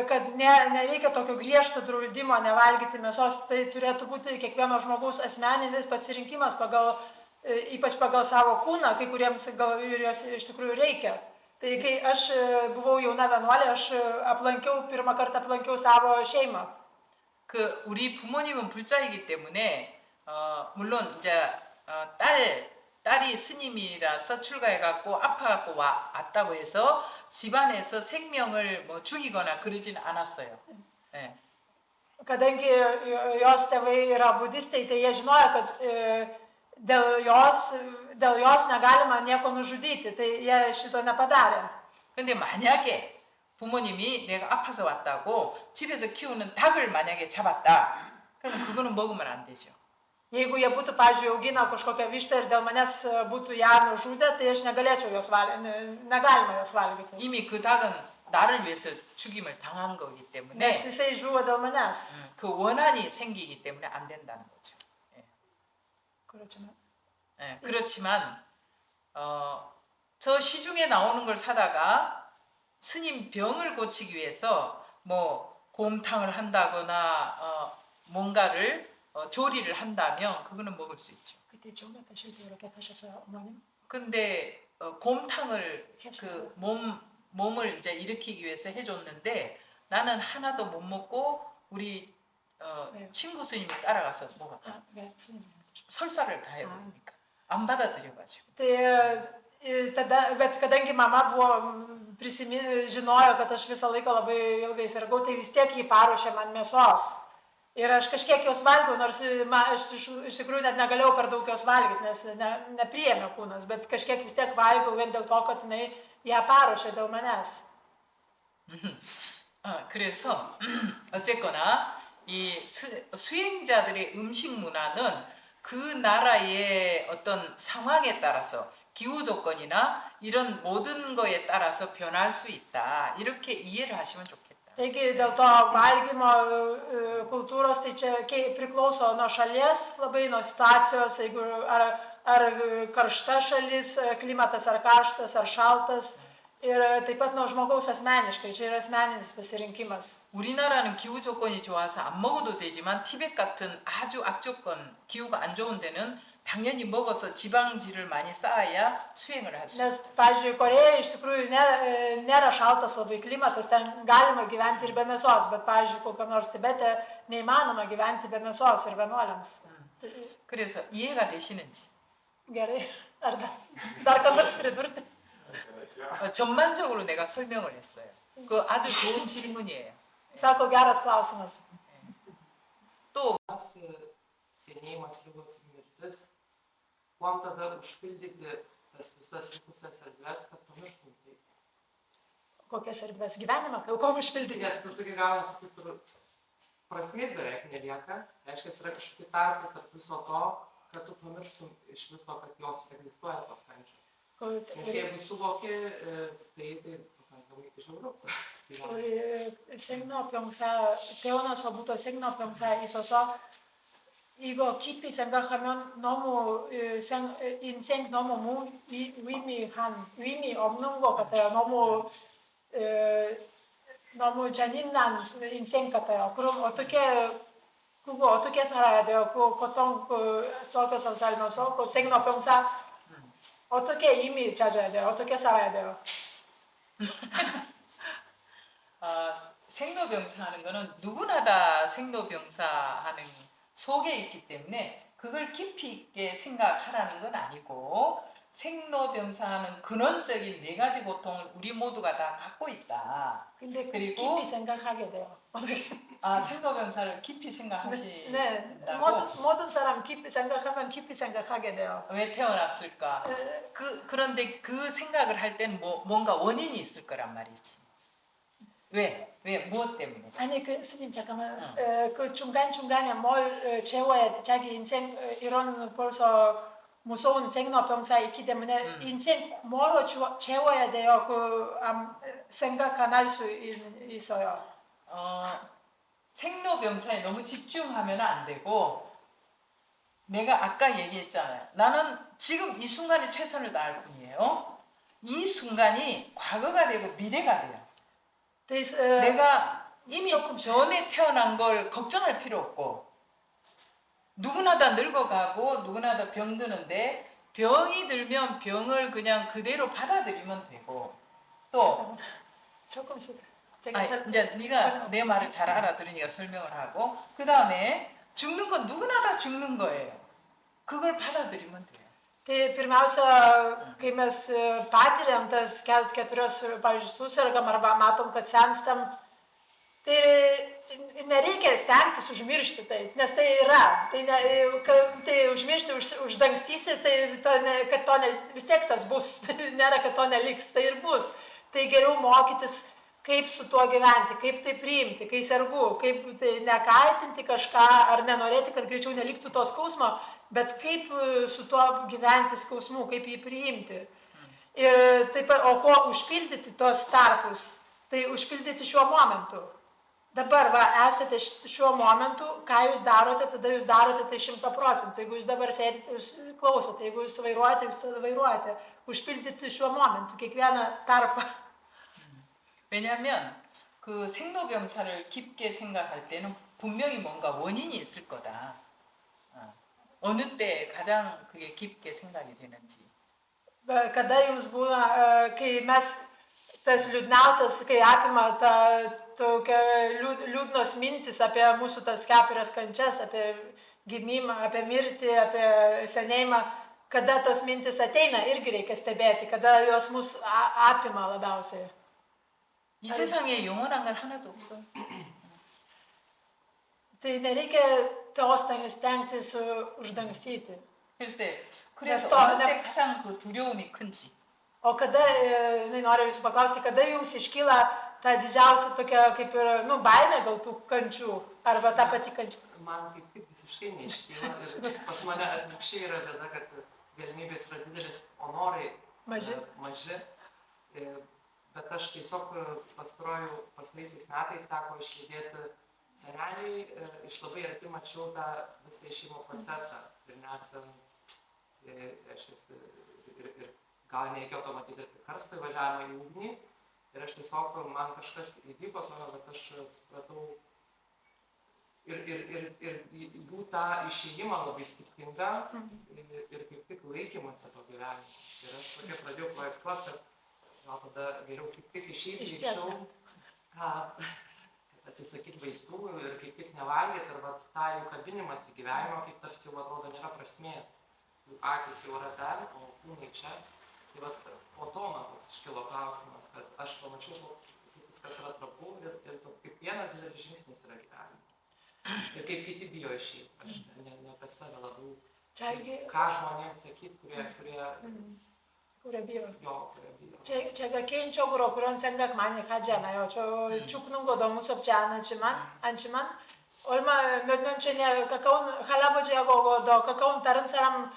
kad nereikia tokio griežto draudimo nevalgyti mėsos, tai turėtų būti kiekvieno žmogaus asmeninis pasirinkimas, ypač pagal savo kūną, kai kuriems gal ir jos iš tikrųjų reikia. Tai kai aš buvau jauna vienuolė, aš pirmą kartą aplankiau savo šeimą. 우리 부모님은 불자이기 때문에 물론 이제 딸이 스님이라서 출가해갖고 아파갖고 왔다고 해서 집안에서 생명을 뭐 죽이거나 그러진 않았어요. 네. Kadangi jos tėvai yra budistai, tai jie žinojo, kad dėl jos negalima nieko nužudyti, tai jie šito nepadarė. 근데 만약에 부모님이 내가 아파서 왔다고 집에서 키우는 닭을 만약에 잡았다, 그럼 그거는 먹으면 안 되죠. Jeigu jie būtų, pavyzdžiui, auginę kažkokią vištą ir dėl manęs būtų ją nužudę, tai aš negalima jos valgyti. 이미 그 닭은 나를 위해서 죽임을 당한 거기 Nes 때문에 jisai žuvo dėl manęs. 그 원한이 생기기 때문에 안 된다는 거죠. Kuračiame. 예, 그렇지만 저 시중에 나오는 걸 사다가 스님 병을 고치기 위해서 뭐 곰탕을 한다거나 뭔가를 조리를 한다면 그거는 먹을 수 있죠. Kai tai džiaugia, kad šiltai yra, kiek aš esu žmonėm. 근데 곰탕을 그 몸을 이제 일으키기 위해서 해줬는데 나는 하나도 못 먹고 우리 친구 스님이 따라가서 먹었다. 설사를 다 해버리니까 안 받아들여가지고. Tai tada, bet kadangi mama buvo žinojo, kad aš visą laiką labai ilgai sirgau, tai vis tiek jį paruošė man mėsos. Ir aš kažkiek jos valgiau, nors aš iš tikrųjų net negalėjau per daug jos valgyti, nes nepriėmė kūnas, bet kažkiek vis tiek valgiau vien dėl to, kad jinai ją paruošė dėl manęs. 그래서 어쨌거나 이 수행자들의 음식 문화는 그 나라의 어떤 상황에 따라서 기후 조건이나 이런 모든 거에 따라서 변할 수 있다. 이렇게 이해를 하시면 좋겠다. Taigi dėl to valgymo kultūros tai čia priklauso nuo šalies, labai nuo situacijos, jeigu ar karšta šalis, klimatas ar karštas, ar šaltas. Ir taip pat nuo žmogaus asmeniškai, čia yra asmeninis pasirinkimas. 우리나라는 기후 조건이 좋아서 안 먹어도 되지만 티벳 같은 아주 악조건, 기후가 안 좋은 데는 당연히 먹어서 지방질을 많이 쌓아야 수행을 할 수 있어요. Nes, pavyzdžiui, Koreja iš tikrųjų nėra šaltas labai klimatas, ten galima gyventi ir be mėsos, bet, pavyzdžiui, kokiam nors Tibete neįmanoma gyventi be mėsos ir vienuoliams. 그래서 이해가 되시는지? Gerai, ar dar ką nors pridurti? 전반적으로 내가 설명을 했어요. 그 아주 좋은 질문이에요. Sako, geras klausimas. 또 Senėjimas, ligos ir mirtis, kuom tada užpildyti tas visas likusias erdves, kad pamirštum tai. Kokias erdves gyvenimą, kuom užpildyti? Nes tu turi gaunasi, kaip ir prasmės beveik nelieka, reiškia, yra kažkokie tarpai tarp viso to, kad tu pamirštum iš viso, kad jos egzistuoja tos kančios. Nes jeigu suvoki, tai pakankamai žiauru. Teonas obuto signo pyongsa isoso igo kipi senga hamion nomu inseng nomu mu wimi omnungo kata nomu janinnan inseng kata otoke sarade kotong soko socialno soko signo pyongsa 어떻게 이미 찾아야 돼요? 어떻게 살아야 돼요? 생로병사하는 거는 누구나 다 생로병사하는 속에 있기 때문에 그걸 깊이 있게 생각하라는 건 아니고 생로병사하는 근원적인 네 가지 고통을 우리 모두가 다 갖고 있다. 근데 그리고 깊이 생각하게 돼요. 생로병사를 깊이 생각하신다고? 네, 모든 사람 깊이 생각하면 깊이 생각하게 돼요. 왜 태어났을까? 그런데 그 생각을 할 때는 뭔가 원인이 있을 거란 말이지. 왜? 무엇 때문에? 아니 그 스님 잠깐만 그 중간에 뭘 채워야 자기 인생 이런 벌써 무서운 생로병사 있기 때문에 인생 뭐로 채워야 돼요? 생각 안 할 수 있어요. 생로병사에 너무 집중하면 안 되고 내가 아까 얘기했잖아요. 나는 지금 이 순간에 최선을 다할 뿐이에요. 이 순간이 과거가 되고 미래가 돼요. 내가 이미 전에 태어난 걸 걱정할 필요 없고 누구나 다 늙어가고 누구나 다 병드는데 병이 들면 병을 그냥 그대로 받아들이면 되고 또 조금씩 이제 네가 내 말을 잘 알아들으니까 설명을 하고 그 다음에 죽는 건 누구나 다 죽는 거예요. 그걸 받아들이면 돼요. Tai pirmiausia, kai mes patiriam tas keturias, pavyzdžiui, susirgam arba matom, kad senstam, tai nereikia stengtis užmiršti tai, nes tai yra. Tai užmiršti, uždangstysi, tai kad to vis tiek tas bus, nėra, kad to neliks, tai ir bus. Tai geriau mokytis, kaip su tuo gyventi, kaip tai priimti, kai sergu, kaip tai nekaltinti kažką ar nenorėti, kad greičiau neliktų to skausmo, bet kaip su tuo gyventi skausmu, kaip jį priimti. Ir taip, o ko užpildyti tos tarpus? Tai užpildyti šiuo momentu. Dabar va, esate šiuo momentu, ką jūs darote, tada jūs darote tai 100%. Jeigu jūs dabar sėdite, jūs klausote, jeigu jūs vairuojate, jūs tada vairuojate. Užpildyti šiuo momentu, kiekvieną tarpą. 왜냐하면 그 생로병사를 깊게 생각할 때는 분명히 뭔가 원인이 있을 거다. 어느 때 가장 그게 깊게 생각이 되는지. Kada jums būna, kai mes, tas liūdniausias, kai apima tokia liūdnos mintis apie mūsų tas 4 kančias, apie gimimą, apie mirtį, apie senėjimą, kada tos mintis ateina, irgi reikia stebėti, kada jos mus apima labiausiai. 이 세상에 영원한 건 하나도 없어. Tai nereikia tos stengtis uždangstyti. 글쎄, 그래서 또 어느 때 가장 그 두려움이 큰지. O kada, noriu jūsų paklausti, kada jums iškyla ta didžiausia tokia kaip ir, baimė gal tų kančių, arba ta pati kančia? Man kaip tik visiškai neiškyla. Ir pas mane atvirkščiai yra bėda, kad galimybės yra didelis, o norai maži. Bet aš tiesiog pastaraisiais metais teko išlydėti senelį, iš labai arti mačiau tą visą išėjimo procesą. Ir net, ir gal nereikėjo to matyti ir karsto įvažiavimą į ugnį. Ir aš tiesiog, man kažkas įvyko, bet aš supratau ir jų tą išėjimą labai skirtingą ir kaip tik laikymasi to gyvenimo. Ir aš tokia pradėjau projektuoti, kad gal tada geriau kaip tik išeiti greičiau, kad atsisakyti vaistų ir kaip tik nevalgyti, arba tą jų kabinimas į gyvenimą, kaip tarsi jau atrodo nėra prasmės. Jų akis jau yra ten, o kūnai čia. Tai vat, po to man toks iškilo klausimas, kad aš pamačiau, kaip viskas yra trapu ir toks kaip vienas didelis žingsnis yra gyvenimas. Ir kaip kiti bijo išeiti. Aš ne apie save labiau. Ką žmonėms sakyti, kurie bijo. Ce găchei cioguro curon senga mani hajana yo ciuknungo domu sobciana anchiman olma mednon chene kakaun halabo jago do kakaun taran saram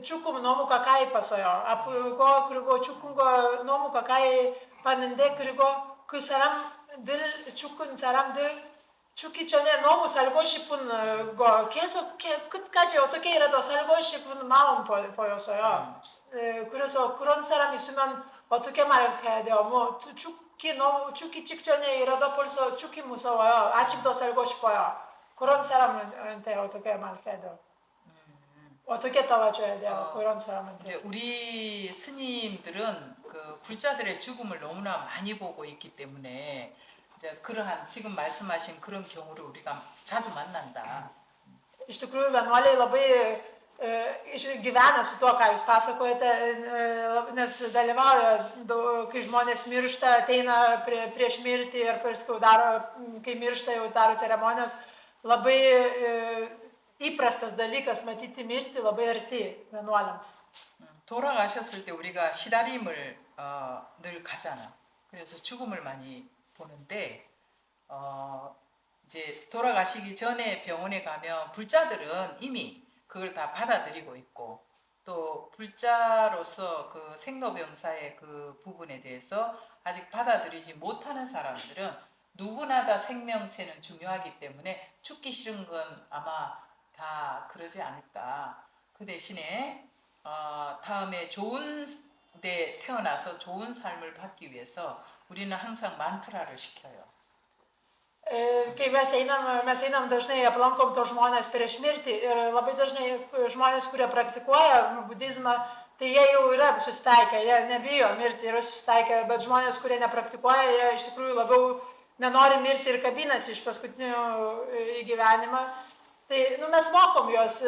ciukum nomu kakai pasoyo apugo krigo ciukungo nomu kakai panende krigo kusaram dil ciukun saram dil ciuki chone nomu salgo shipun go keso kut kaje otoke yra do salgo shipun maum po yosoyo kuron saram isuman otoke marke de mo ciuki cikcione yra do polso ciuki musoyo achik do salgo shipoyo kuron saram ente otoke marke do 어떻게 따라줘야 돼요? 그런 사람한테. 이제 우리 스님들은 그 불자들의 죽음을 너무나 많이 보고 있기 때문에 이제 그러한 지금 말씀하신 그런 경우를 우리가 자주 만난다. Iš tikrųjų, vienuoliai labai gyvena su tuo, ką jūs pasakojate, nes dalyvauja, kai žmonės miršta, ateina prieš mirtį ir paskui kai miršta, jau daro ceremonijas, labai įprastas dalykas matyti mirtį labai arti vienuoliams. 돌아가셨을 때 우리가 시다림을 늘 가잖아. 그래서 죽음을 많이 보는데 이제 돌아가시기 전에 병원에 가면 불자들은 이미 그걸 다 받아들이고 있고 또 불자로서 그 생로병사의 그 부분에 대해서 아직 받아들이지 못하는 사람들은 누구나 다 생명체는 중요하기 때문에 죽기 싫은 건 아마 다 그러지 않을까. 그 대신에 다음에 좋은 데 태어나서 좋은 삶을 받기 위해서 우리는 항상 만트라를 시켜요. Kai mes einam dažnai aplankom tos žmonės prieš mirtį ir labai dažnai žmonės, kurie praktikuoja budizmą, tai jie jau yra susitaikę, jie nebijo mirti, yra susitaikę, bet žmonės, kurie nepraktikuoja, jie iš tikrųjų labiau nenori mirti ir kabinasi iš paskutinių į gyvenimą. Tai mes mokom juos,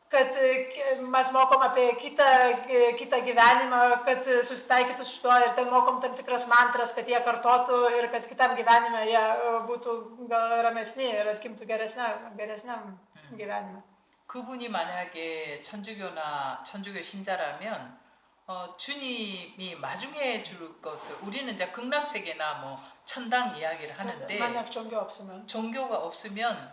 mes mokom apie kitą gyvenimą, kad susitaikytų su tuo ir ten mokom tam tikras mantras, kad jie kartotų ir kad kitam gyvenime jie būtų gal ramesni ir atkimtų geresniam gyvenime. 그분이 만약에 천주교 신자라면 주님이 마중해 줄 것을 우리는 이제 극락세계나 뭐 천당 이야기를 하는데 종교가 없으면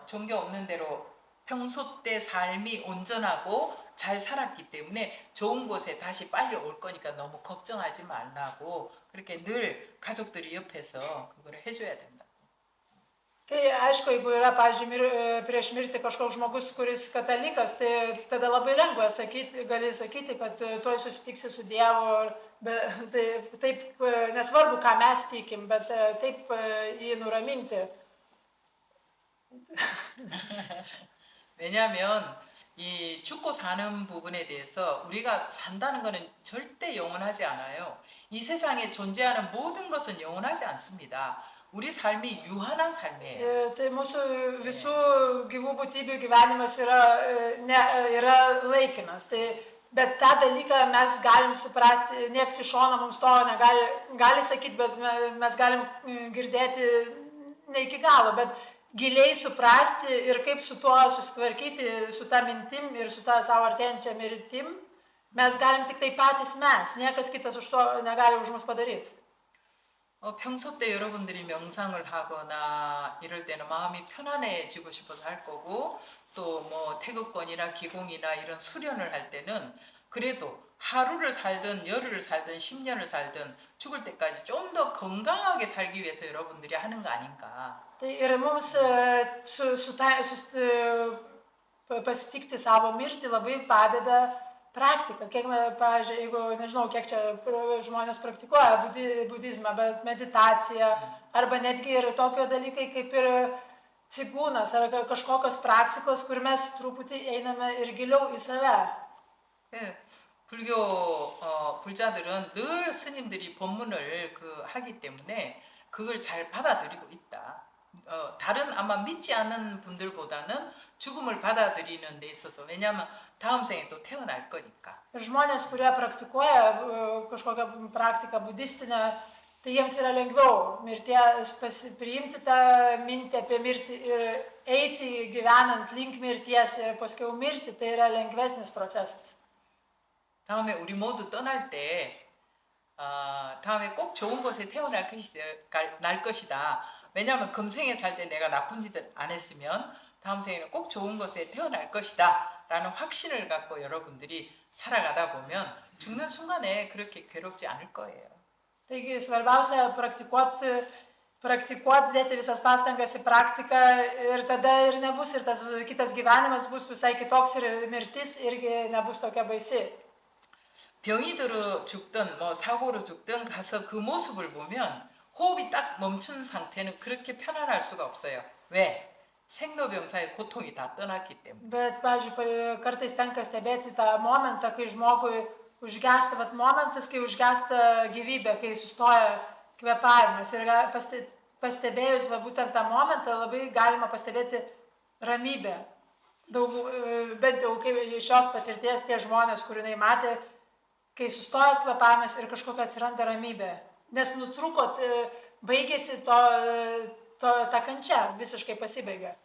종교 없는 대로 평소 때 삶이 온전하고 잘 살았기 때문에 좋은 곳에 다시 빨리 올 거니까 너무 걱정하지 말라고 그렇게 늘 가족들이 옆에서 그거를 해줘야 된다. Tai aišku, jeigu yra, pavyzdžiui, prieš mirtį kažkoks žmogus, kuris katalikas, tai tada labai lengva sakyti, gali sakyti, kad tuoj susitiksi su Dievu. Tai, taip, nesvarbu, ką mes tikim, bet taip jį nuraminti. 왜냐하면 이 죽고 사는 부분에 대해서 우리가 산다는 것은 절대 영원하지 않아요. 이 세상에 존재하는 모든 것은 영원하지 않습니다. 우리 삶이 유한한 삶이에요. Tai mūsų visų gyvų būtybių gyvenimas yra laikinas. Tai, bet tą dalyką mes galim suprasti, nieks iš šono mums to negali sakyti, bet mes galim girdėti ne iki galo, bet giliai suprasti ir kaip su tuo susitvarkyti, su ta mintim ir su ta savo artėjančia mirtim, mes galim tik tai patys mes, niekas kitas už to negali už mus padaryti. 평소 때 여러분들이 명상을 하거나 이럴 때는 마음이 편안해지고 싶어서 할 거고 또 뭐 태극권이나 기공이나 이런 수련을 할 때는 그래도 하루를 살든 열흘을 살든 10년을 살든 죽을 때까지 좀 더 건강하게 살기 위해서 여러분들이 하는 거 아닌가. Tai ir mums pasitikti savo mirtį labai padeda praktika. Kiek, pavyzdžiui, jeigu, nežinau, kiek čia žmonės praktikuoja budizmą, bet meditacija, arba netgi ir tokio dalykai kaip ir cigūnas, ar kažkokios praktikos, kur mes truputį einame ir giliau į save. 불교 불자들은 늘 스님들이 법문을 하기 때문에 그걸 잘 받아들이고 있다. 다른 아마 믿지 않는 분들보다는 죽음을 받아들이는 데 있어서 왜냐하면 다음 생에 또 태어날 거니까. Žmonės, kurie praktikuoja kažkokią praktiką budistinę, tai jiems yra lengviau priimti tą mintį apie mirtį ir eiti gyvenant link mirties ir paskui mirti, tai yra lengvesnis procesas. 다음에 우리 모두 떠날 때 다음에 꼭 좋은 곳에 태어날 것이다. 왜냐하면 금생에 살 때 내가 나쁜 짓을 안 했으면 다음 생에는 꼭 좋은 곳에 태어날 것이다 라는 확신을 갖고 여러분들이 살아가다 보면 죽는 순간에 그렇게 괴롭지 않을 거예요. Taigi svarbiausia praktikuoti, dėti visas pastangas į praktiką ir tada ir nebus ir tas kitas gyvenimas bus visai kitoks ir mirtis irgi nebus tokia baisi. 병이 들어 죽든 뭐 사고로 죽든 가서 그 모습을 보면 호흡이 딱 멈춘 상태는 그렇게 편안할 수가 없어요. 왜? 생로병사의 고통이 다 떠났기 때문에. Bet, pavyzdžiui, kartais tenka stebėti tą momentą, kai žmogui užgesta, momentas, kai užgesta gyvybė, kai sustoja kvėpavimas. Ir pastebėjus būtent tą momentą labai galima pastebėti ramybę. Bent jau iš šios patirties tie žmonės, kur jinai matė, kai sustoja kvėpavimas ir kažkokia atsiranda ramybė. Nes nutrūko, baigėsi ta kančia, visiškai pasibaigė.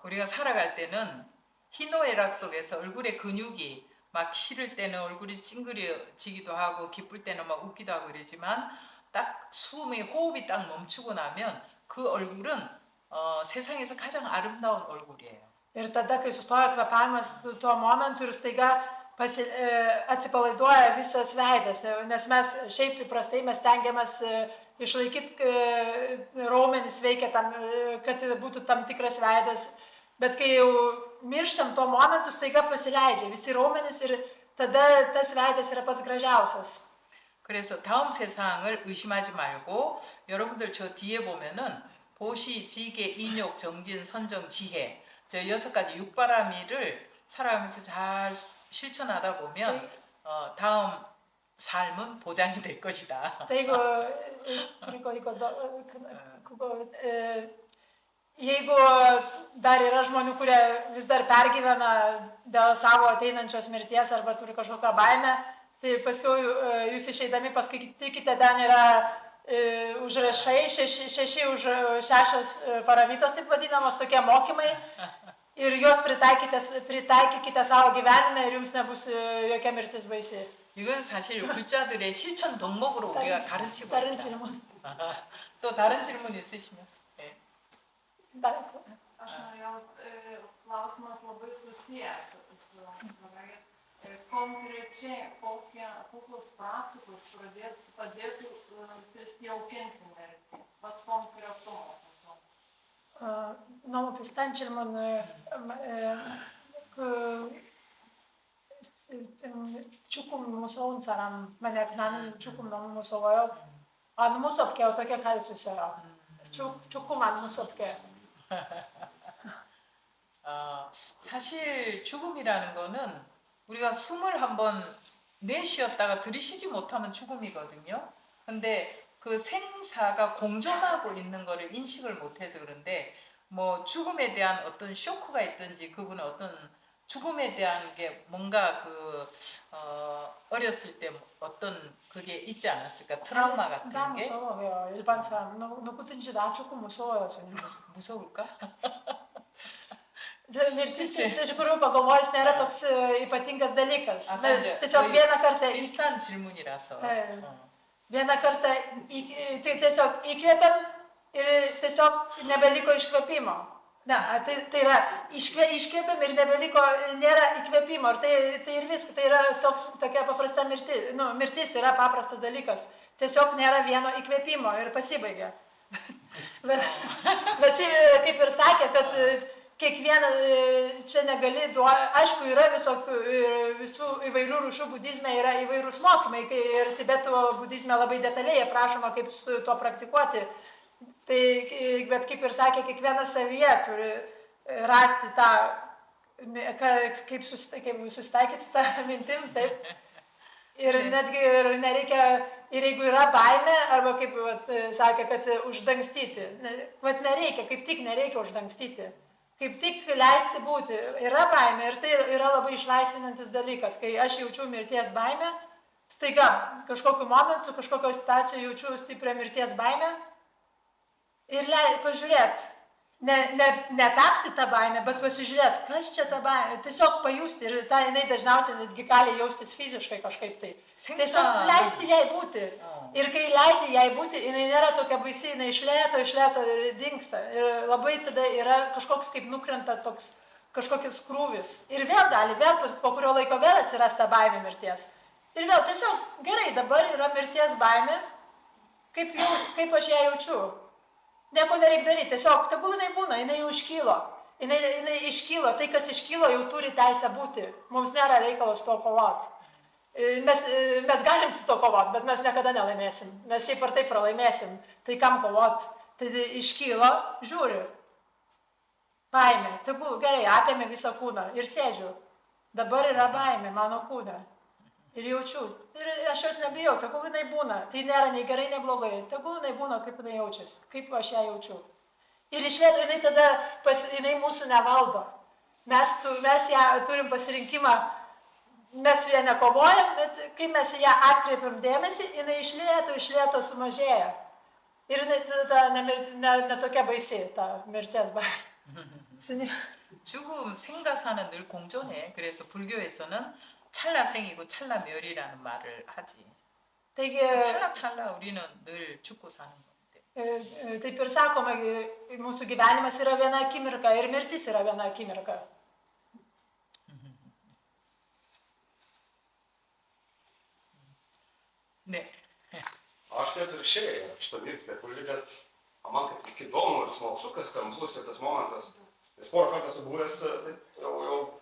우리가 살아갈 때는 희노애락 속에서 얼굴의 근육이 막 싫을 때는 얼굴이 찡그려지기도 하고 기쁠 때는 막 웃기도 하고 그러지만 딱 호흡이 딱 멈추고 나면 그 얼굴은 세상에서 가장 아름다운 얼굴이에요. Ir tada, kai sustoja kvėpavimas tuo momentu ir staiga atsipalaiduoja visas veidas, nes mes šiaip įprastai mes tengiamės išlaikyti raumenis veikia tam, kad būtų tam tikras veidas, bet kai jau mirštam tuo momentu, staiga pasileidžia visi raumenis ir tada tas veidas yra pats gražiausias. 그래서 다음 세상을 의심하지 말고 여러분들 저 뒤에 보면은 보시, 지계, 인욕, 정진, 선정, 지혜 저 6가지 육바라미를 살아가면서 잘 실천하다 보면 다음 삶은 보장이 될 것이다. Jeigu dar yra žmonių, kurie vis dar pergyvena dėl savo ateinančios mirties arba turi kažkokią baimę, tai paskui jūs išeidami paskaitykite, ten yra užrašai, 6 paramitos, taip vadinamos, tokie mokymai. Ir juos pritaikykite savo gyvenime ir jums nebus jokia mirtis baisi. 이건 사실 불자들의 실천 덕목으로 우리가 가르치고 다른 있다. 질문. 또 다른 질문 있으시면. 네. Aš norėjau klausimas labai susijęs su Kokios praktikos padėtų prisijaukinti mirtį? Vat konkretumo. Nomo pistancilmon ciukum musoun saram meneknan ciukum nomu musovayo an musopke otoke kalsusero. Ciukum an musopke. 사실 죽음이라는 거는 우리가 숨을 한번 내쉬었다가 들이쉬지 못하면 죽음이거든요. 근데 그 생사가 공존하고 있는 거를 인식을 못해서 그런데 뭐 죽음에 대한 어떤 쇼크가 있든지 그분의 어떤 죽음에 대한 게 뭔가 어렸을 때 어떤 그게 있지 않았을까? 트라우마 같은 Da, 게 musovayo. Ilban saram. Nu putinci da ciukum musovayo. 무서울까? Mirtis iš tikrųjų pagalvojus nėra toks ypatingas dalykas. 아, Bet 맞아요. tiesiog vieną kartą, 비슷한 질문이라서. vieną kartą tiesiog įkvėpiam ir tiesiog nebeliko iškvėpimo. Ne, tai yra iškvėpiam ir nebeliko, nėra įkvėpimo. Ir tai ir viskas, tai yra tokia paprasta mirtis. Nu, mirtis yra paprastas dalykas. Tiesiog nėra vieno įkvėpimo ir pasibaigia. Bet čia kaip ir sakė, kad kiekvieną čia negali, aišku, yra visų įvairių rūšių budizme, yra įvairūs mokymai ir Tibeto budizme labai detaliai aprašoma, kaip su tuo praktikuoti. Tai, bet kaip ir sakė, kiekvienas savyje turi rasti tą, kaip susitaikyti su tą mintim, taip. Ir netgi nereikia, ir jeigu yra baimė, arba kaip sakė, kad uždangstyti, vat nereikia, kaip tik nereikia uždangstyti. Kaip tik leisti būti. Yra baimė ir tai yra labai išlaisvinantis dalykas. Kai aš jaučiu mirties baimę, staiga kažkokiu momentu, kažkokio situacijoje jaučiu stiprią mirties baimę ir pažiūrėti, ne tapti tą baimę, bet pasižiūrėti, kas čia ta baimė. Tiesiog pajusti ir jinai dažniausiai netgi gali jaustis fiziškai kažkaip tai. Tiesiog leisti jai būti. Ir kai leidi jai būti, jinai nėra tokia baisi, jinai iš lėto ir dingsta. Ir labai tada yra kažkoks kaip nukrenta toks kažkokis krūvis. Ir vėl po kurio laiko vėl atsiras ta baimė mirties. Ir vėl tiesiog gerai, dabar yra mirties baimė, kaip aš ją jaučiu. Nieko nereikia daryti, tiesiog tegul jinai būna, jinai jau iškylo. Jinai iškylo, tai kas iškylo jau turi teisę būti. Mums nėra reikalos to kovoti. Mes galim su to kovoti, bet mes niekada nelaimėsim. Mes šiaip ar taip pralaimėsim. Tai kam kovoti? Tai iškylo, žiūri. Baimė. Tegul gerai, apėmė visą kūną ir sėdžiu. Dabar yra baimė mano kūne. Ir jaučiu. Ir aš jos nebijau, tegul jinai būna. Tai nėra nei gerai, nei blogai. Tegul jinai būna, kaip jinai jaučiasi. Kaip aš ją jaučiu. Ir išlėdo jinai tada, jinai mūsų nevaldo. Mes ją turim pasirinkimą. Mes su ją nekovojam, bet kai mes ją atkreipiam dėmesį, jinai iš lėto sumažėja. Ir jinai netokia baisiai, ta mirties baimė. 죽음, 생가사는 늘 공존해. 그래서 불교에서는 찰나생이고 찰나멸이라는 말을 하지. 찰나찰나 우리는 늘 죽고 사는 건데. Taip ir sakoma, mūsų gyvenimas yra viena akimirka ir mirtis yra viena akimirka. 네. Aš tai atvirkščiai, šitą mirtį, taip užlygėt, man kaip įdomu ir smalsu, kas ten bus ir tas momentas. Nes porą kartą esu buvęs, taip jau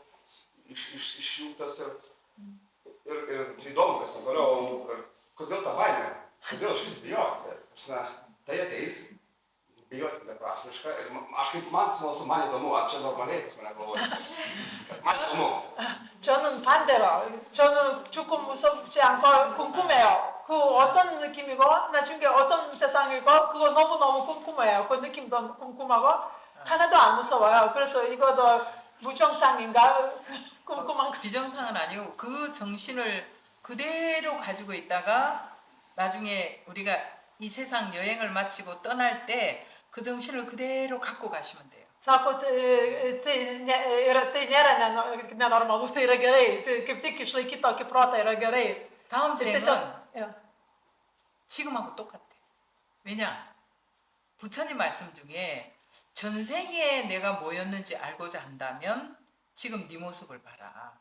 išjungtas ir įdomu, kas ten toliau, ir kodėl ta baimė, kodėl šis bijoti. Tai ateis, bijoti beprasmiška ir man smalsu, man įdomu, ar čia normaliai pas mane galvoja. Man įdomu. 저는 반대로, 저는 조금 무섭지 않고 궁금해요. 그 어떤 느낌이고, 나중에 어떤 세상이고, 그거 너무너무 궁금해요. 그 느낌도 궁금하고, 하나도 안 무서워요. 그래서 이거도 무정상인가? 궁금한 거. 비정상은 아니고 그 정신을 그대로 가지고 있다가 나중에 우리가 이 세상 여행을 마치고 떠날 때 그 정신을 그대로 갖고 가시면 돼요. Sako, tai nėra nenormalu, tai yra gerai. Kaip tik išlaikyti tokį protą yra gerai. 다음 생은 지금하고 똑같아. 왜냐? 부처님 말씀 중에 전생에 내가 뭐였는지 알고자 한다면 지금 네 모습을 봐라.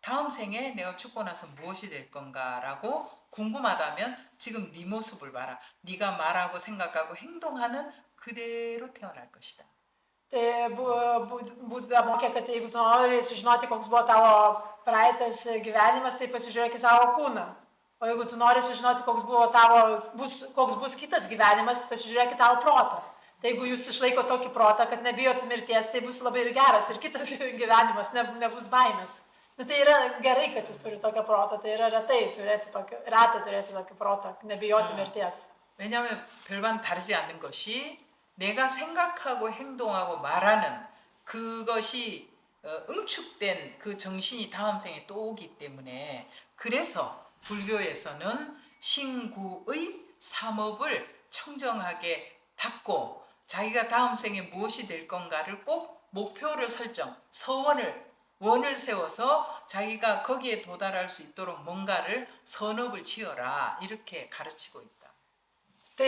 다음 생에 내가 죽고 나서 무엇이 될 건가라고 궁금하다면 지금 네 모습을 봐라. 네가 말하고 생각하고 행동하는 그대로 태어날 것이다. Tai Buda mokė, kad jeigu tu nori sužinoti, koks buvo tavo praeitas gyvenimas, tai pasižiūrėk į savo kūną. O jeigu tu nori sužinoti, koks bus kitas gyvenimas, pasižiūrėk į tavo protą. Tai jeigu jūs išlaiko tokį protą, kad nebijot mirties, tai bus labai ir geras, ir kitas gyvenimas, nebus baimės. Nu, tai yra gerai, kad jūs turite tokią protą, tai yra reta turėti tokį protą, nebijoti mirties. 왜냐하면 별반 다르지 않는 것이 내가 생각하고 행동하고 말하는 그것이 응축된 그 정신이 다음 생에 또 오기 때문에 그래서 불교에서는 신구의 삼업을 청정하게 닦고 자기가 다음 생에 무엇이 될 건가를 꼭 목표를 설정, 원을 세워서 자기가 거기에 도달할 수 있도록 뭔가를 선업을 지어라 이렇게 가르치고 있다. Tai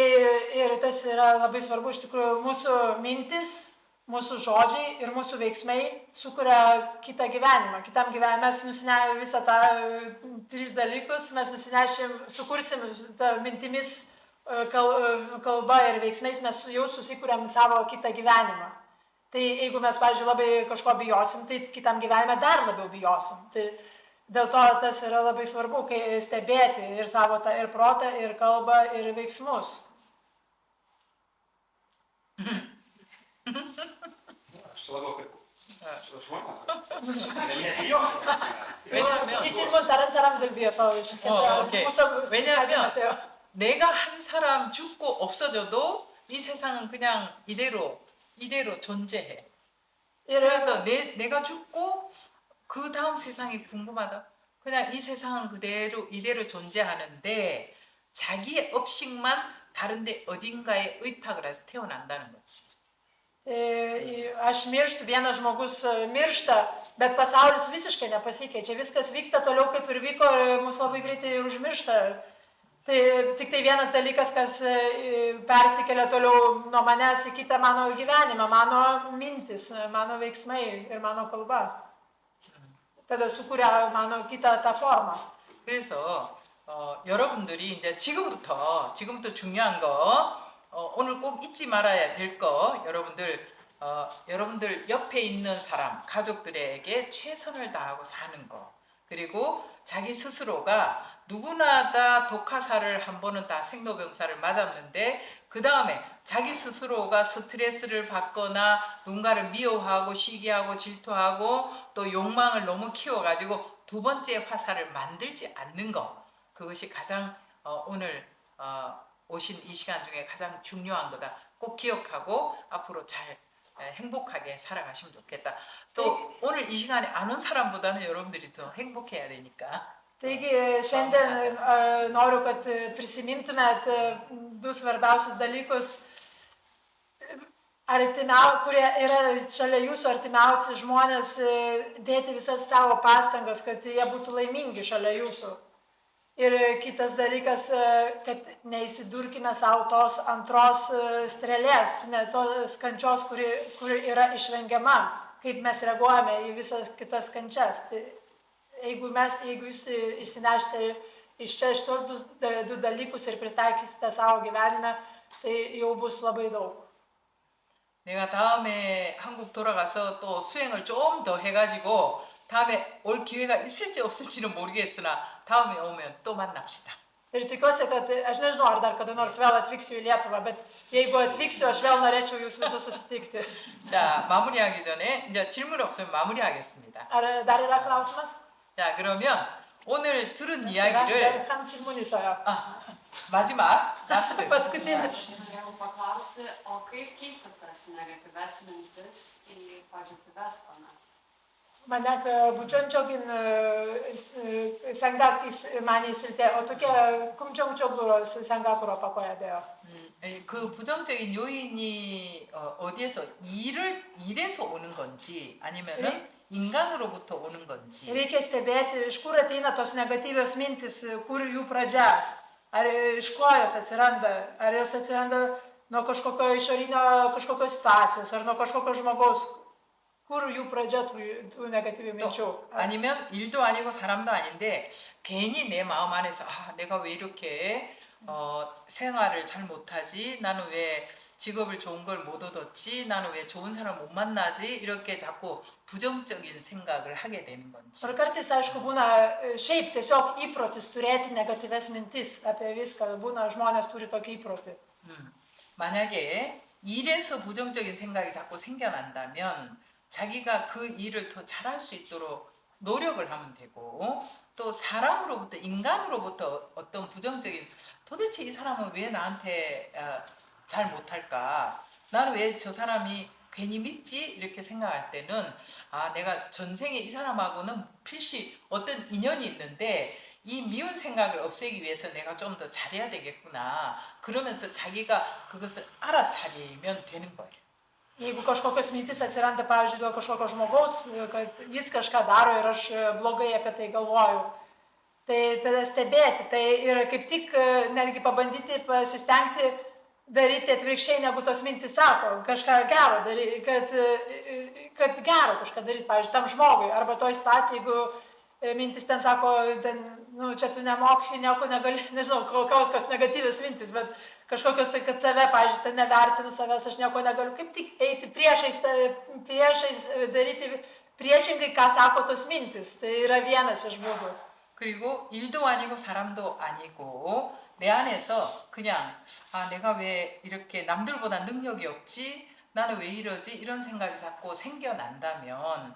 ir tas yra labai svarbu, iš tikrųjų, mūsų mintis, mūsų žodžiai ir mūsų veiksmai sukuria kitą gyvenimą. Kitam gyvenimą mes nusinešim visą tą tris dalykus, mes sukursim mintimis, kalba ir veiksmais, mes jau susikūrėm savo kitą gyvenimą. Tai jeigu mes, pavyzdžiui, labai kažko bijosim, tai kitam gyvenime dar labiau bijosim. Tai dėl to tas yra labai svarbu, kai stebėti ir savo tą ir protą, ir kalbą, ir veiksmus. Aš labiau kaip žmonės. 이 질문 다른 사람들 위해서 해서 오케이. 왜냐하면 내가 한 사람 죽고 없어져도 이 세상은 그냥 이대로 존재해. 그래서 내가 죽고 그 다음 세상이 궁금하다. 그냥 이 세상은 이대로 존재하는데 자기의 업식만 다른데 어딘가에 의탁을 해서 태어난다는 거지. Aš mirštu, vienas žmogus miršta, bet pasaulis visiškai nepasikeičia. Viskas vyksta toliau, kaip ir vyko, ir mus labai greitai užmiršta. Tai tik tai vienas dalykas, kas persikelia toliau nuo manęs į kitą mano gyvenimą, mano mintis, mano veiksmai ir mano kalba. Tada sukuria mano kitą tą formą. 그래서 여러분들이 이제 지금부터 중요한 거 오늘 꼭 잊지 말아야 될 거 여러분들 옆에 있는 사람 가족들에게 최선을 다하고 사는 거 그리고 자기 스스로가 누구나 다 독화살을 한 번은 다 생로병사를 맞았는데 그 다음에 자기 스스로가 스트레스를 받거나 누군가를 미워하고 시기하고 질투하고 또 욕망을 너무 키워가지고 두 번째 화살을 만들지 않는 거 그것이 가장 오늘 오신 이 시간 중에 가장 중요한 거다. 꼭 기억하고 앞으로 잘 행복하게 살아가시면 좋겠다. 또 오늘 이 시간에 안 온 사람보다는 여러분들이 더 행복해야 되니까. Taigi šiandien noriu, kad prisimintumėt du svarbiausius dalykus, kurie yra šalia jūsų artimiausi žmonės, dėti visas savo pastangas, kad jie būtų laimingi šalia jūsų. Ir kitas dalykas, kad neįsidurkime savo tos antros strėlės, tos kančios, kuri yra išvengiama, kaip mes reaguojame į visas kitas kančias. Tai jeigu jūs išsinešite iš čia šitos du dalykus ir pritaikysite savo gyvenime, tai jau bus labai daug. 내가 다음에 한국 돌아가서 또 수행을 좀 더 해가지고 다음에 올 기회가 있을지 없을지는 모르겠으나 다음에 오면 또 만납시다. Ir tikiuosi, kad aš nežinau, ar dar kada nors vėl atvyksiu į Lietuvą, bet jeigu atvyksiu, aš vėl norėčiau jūs visus susitikti. 자, 마무리하기 전에 이제 질문 없으면 마무리하겠습니다. Ar dar yra klausimas? 자, 그러면 오늘 들은 이야기를 Kam 질문이 있어요? 마지막 라스트. Paskutinis. Norėjau paklausti, o kaip keisti tas negatyves mintis į pozityves tuomet? Manak buczącogin 상각이 있을 때 어떻게 긍정적으로 생각으로 바꿔야 돼요? 그 부정적인 요인이 어디에서 일에서 오는 건지 아니면은 인간으로부터 오는 건지. Reikia stebėti, iš kur ateina tos negatyvios mintis, kur jų pradžia. Ar iš ko jos atsiranda? Ar jos atsiranda nuo kažkokio išorinio kažkokios situacijos, ar nuo kažkokio žmogaus, Kur jų pradžia tų negatyvių minčių? 아니면 일도 아니고 사람도 아닌데 괜히 내 마음 안에서 아, 내가 왜 이렇게 생활을 잘 못하지? 나는 왜 직업을 좋은 걸 못 얻었지? 나는 왜 좋은 사람 못 만나지? 이렇게 자꾸 부정적인 생각을 하게 되는 건지. Ar kartais, aišku, būna šiaip tiesiog įprotis turėti negatyves mintis apie viską. Būna žmonės turi tokį įprotį. 만약에 일에서 부정적인 생각이 자꾸 생겨난다면 자기가 그 일을 더 잘할 수 있도록 노력을 하면 되고 또 사람으로부터 인간으로부터 어떤 부정적인 도대체 이 사람은 왜 나한테 잘 못할까? 나는 왜 저 사람이 괜히 밉지? 이렇게 생각할 때는 아 내가 전생에 이 사람하고는 필시 어떤 인연이 있는데 이 미운 생각을 없애기 위해서 내가 좀 더 잘해야 되겠구나. 그러면서 자기가 그것을 알아차리면 되는 거예요. Jeigu kažkokios mintis atsiranda, pavyzdžiui, dėl kažkokio žmogaus, kad jis kažką daro ir aš blogai apie tai galvoju, tai tada stebėti, tai ir kaip tik netgi pabandyti pasistengti daryti atvirkščiai, negu tos mintis sako, kažką gero daryti, kad gero kažką daryti, pavyzdžiui, tam žmogui, arba toj situacijai, jeigu mintis ten sako, ten, nu, čia tu nemokši, nieko negali, nežinau, kokios negatyvios mintis, bet kažkokios tai, kad save, pavyzdžiui, ten nevertinu savęs, aš nieko negaliu, kaip tik eiti priešais daryti priešingai, ką sako tos mintis. Tai yra vienas iš būdų. 그리고 일도 아니고 사람도 아니고 내 안에서 그냥 아 내가 왜 이렇게 남들보다 능력이 없지? 나는 왜 이러지? 이런 생각이 자꾸 생겨난다면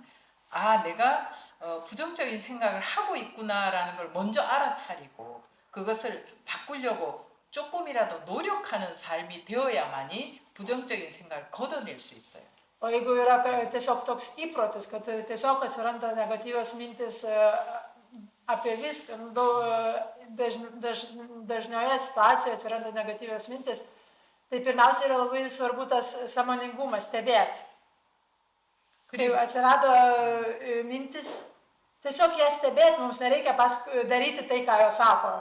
아 내가 부정적인 생각을 하고 있구나라는 걸 먼저 알아차리고 그것을 바꾸려고 조금이라도 노력하는 삶이 되어야만이 부정적인 생각을 걷어낼 수 있어요. O jeigu yra tiesiog toks įprotis, kad tiesiog atsiranda negatyvios mintis apie viską, dažnioje situacijoje atsiranda negatyvios mintis, tai pirmiausia yra labai svarbu tas sąmoningumas stebėti. Kai atsirado mintis, tiesiog jas stebėti, mums nereikia daryti tai, ką jos sako.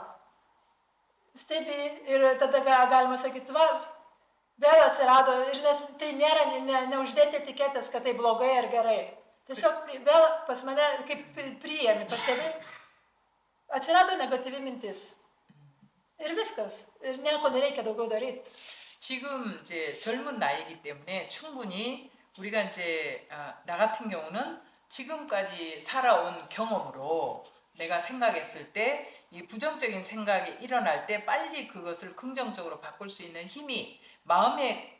Stebi ir tada galima sakyti, va, vėl atsirado, ir nes tai nėra, neuždėti etiketės, kad tai blogai ar gerai. Tiesiog vėl pas mane kaip priėmi, pastebi, atsirado negatyvi mintis. Ir viskas, ir nieko nereikia daugiau daryti. 지금 이제 젊은 나이이기 때문에 충분히 우리가 이제 나 같은 경우는 지금까지 살아온 경험으로 내가 생각했을 때 이 부정적인 생각이 일어날 때 빨리 그것을 긍정적으로 바꿀 수 있는 힘이 마음의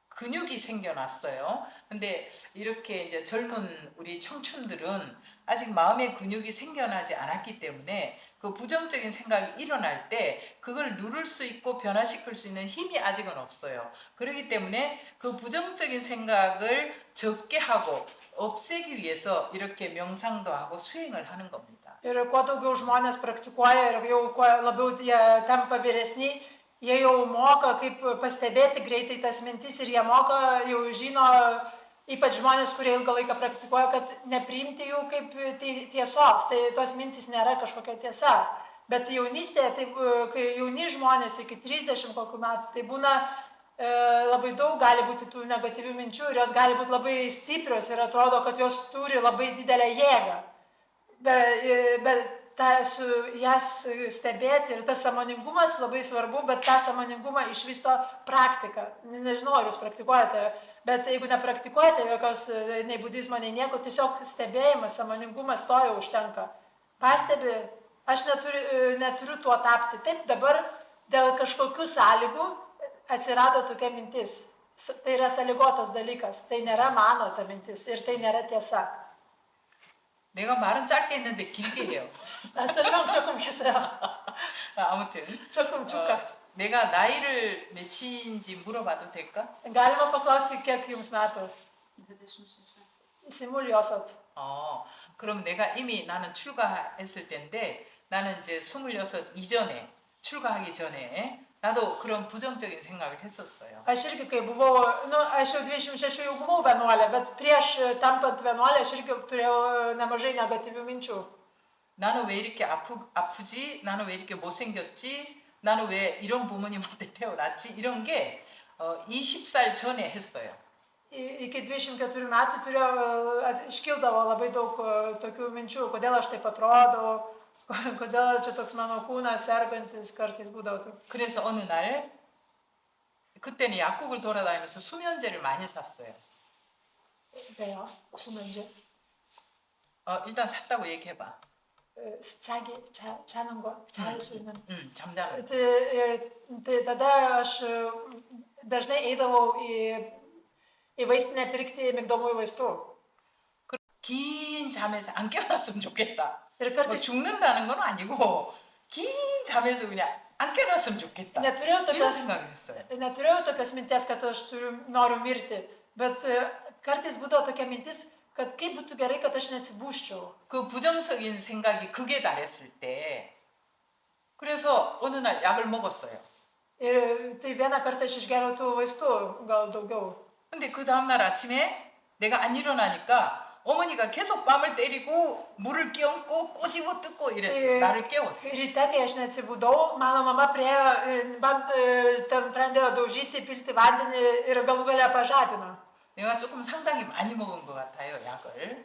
근육이 생겨났어요. 근데 이렇게 이제 젊은 우리 청춘들은 아직 마음의 근육이 생겨나지 않았기 때문에 그 부정적인 생각이 일어날 때 그걸 누를 수 있고 변화시킬 수 있는 힘이 아직은 없어요. 그렇기 때문에 그 부정적인 생각을 적게 하고 없애기 위해서 이렇게 명상도 하고 수행을 하는 겁니다. Ir kuo daugiau žmonės praktikuoja ir jau kuo labiau jie tampa vyresni, jie jau moka, kaip pastebėti greitai tas mintis ir jie moka, jau žino, ypač žmonės, kurie ilgą laiką praktikuoja, kad nepriimti jų kaip tiesos, tai tos mintis nėra kažkokia tiesa. Bet jaunystėje, tai, kai jauni žmonės iki 30 kokių metų, tai būna labai daug gali būti tų negatyvių minčių ir jos gali būti labai stiprios ir atrodo, kad jos turi labai didelę jėgą. Bet jas stebėti ir tas sąmoningumas labai svarbu, bet tą sąmoningumą išvysto praktika. Nežinau, ar jūs praktikuojate, bet jeigu nepraktikuojate jokios nei budizmo, nei nieko, tiesiog stebėjimas, sąmoningumas to jau užtenka. Pastebi, aš neturiu tuo tapti. Taip, dabar dėl kažkokių sąlygų atsirado tokia mintis. Tai yra sąlygotas dalykas, tai nėra mano ta mintis ir tai nėra tiesa. 내가 말은 짧게 했는데 길게 해요. 설명 조금 해주세요. 아무튼 조금 줄까? 내가 나이를 몇인지 물어봐도 될까? Galima paklausti, kiek jums metų? 26. Simuliosot. 그럼 내가 이미 나는 출가했을 때인데 나는 이제 26 이전에 출가하기 전에 나도 그런 부정적인 생각을 했었어요. Aš irgi, kai buvau, aš jau 26 jau buvau vienuolė, bet prieš tampant vienuolė aš irgi turėjau nemažai negatyvių minčių. 나는 왜 이렇게 아프지? 나는 왜 이렇게 못생겼지? 나는 왜 이런 부모님한테 태어났지? 이런 게 20살 전에 했어요. iki 24 metų turėjau, iškildavo labai daug tokių minčių, kodėl aš taip atrodau, kodėl čia toks mano kūnas sergantis, kartais būdavo taip. 그래서 어느 날 그때는 약국을 돌아다니면서 수면제를 많이 샀어요. Bejo, sumedžia. 일단 샀다고 얘기해봐. Čanango, čalis. 잠자는. Tai tada aš dažnai eidavau į vaistinę pirkti migdomųjų vaistų. 긴 잠에서 안 깨어났으면 좋겠다. Ir 뭐 kartais 죽는다는 건 아니고 긴 잠에서 그냥 안 깨어났으면 좋겠다. neturėjau tokios minties, kad aš noriu mirti, bet kartais būdavo tokia mintis, kad kaip būtų gerai, kad aš neatsibūščiau. 그 부정적인 생각이 극에 달했을 때 그래서 어느 날 약을 먹었어요. Ir tai vieną kartą aš išgeriau tų vaistų, gal daugiau. 근데 그 다음날 아침에 내가 안 일어나니까 어머니가 계속 뺨을 때리고 물을 끼얹고 꼬집어 뜯고 이랬어. 나를 깨웠어. Ryte, kai aš neatsibūdau, mano mama priejo ir man ten pradėjo daužyti, pilti vandenį ir galų galę pažadino. 내가 조금 상당히 많이 먹은 것 같아요, 약을.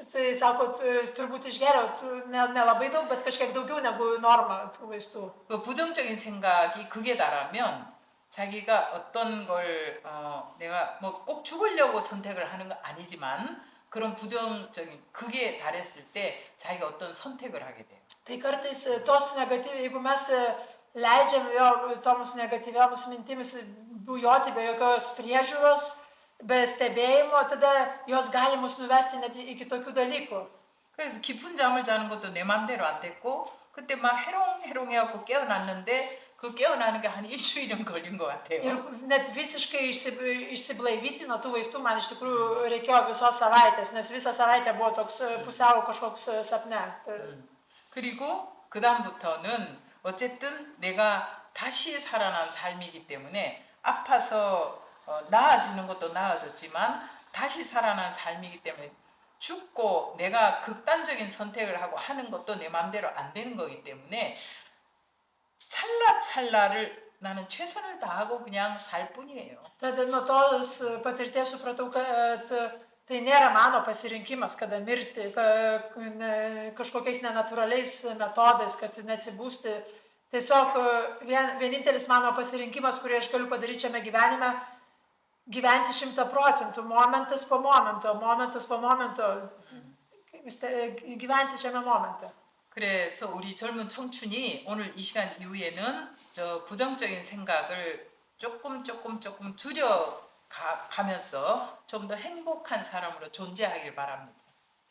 Tai sako, turbūt išgeriau, nelabai daug, bet kažkiek daugiau negu norma tų vaistų. 그 부정적인 생각이 극에 달하면 자기가 어떤 걸 내가 뭐 꼭 죽으려고 선택을 하는 건 아니지만 그런 부정적인 극에 달했을 때 자기가 어떤 선택을 하게 돼요. Tai kartais tos negatyviai, jeigu mes leidžiam jo toms negatyvioms mintimis bujoti be jokios priežiūros, be stebėjimo, tada jos gali mus nuvesti net iki tokių dalykų. 그래서 깊은 잠을 자는 것도 내 맘대로 안 됐고 그때 막 해롱해롱 해갖고 깨어났는데 그 깨어나는 게 한 일주일은 걸린 것 같아요. Ir net visiškai išsiblaivyti nuo tų vaistų man iš tikrųjų reikėjo visos savaitės, nes visą savaitę buvo toks pusiau kažkoks sapne. 그리고 그 다음부터는 어쨌든 내가 다시 살아난 삶이기 때문에 아파서 나아지는 것도 나아졌지만 다시 살아난 삶이기 때문에 죽고 내가 극단적인 선택을 하고 하는 것도 내 마음대로 안 되는 거기 때문에 찰나찰나를 나는 최선을 다하고 그냥 살 뿐이에요. Tada nuo tos patirties supratau, kad tai nėra mano pasirinkimas, kada mirti, kažkokiais nenatūraliais metodais, kad neatsibūsti. Tiesiog vienintelis mano pasirinkimas, kurį aš galiu padaryti šiame gyvenime, gyventi 100%, momentas po momento, gyventi šiame momente. 그래서 우리 젊은 청춘이 오늘 이 시간 이후에는 저 부정적인 생각을 조금 줄여가면서 좀 더 행복한 사람으로 존재하길 바랍니다.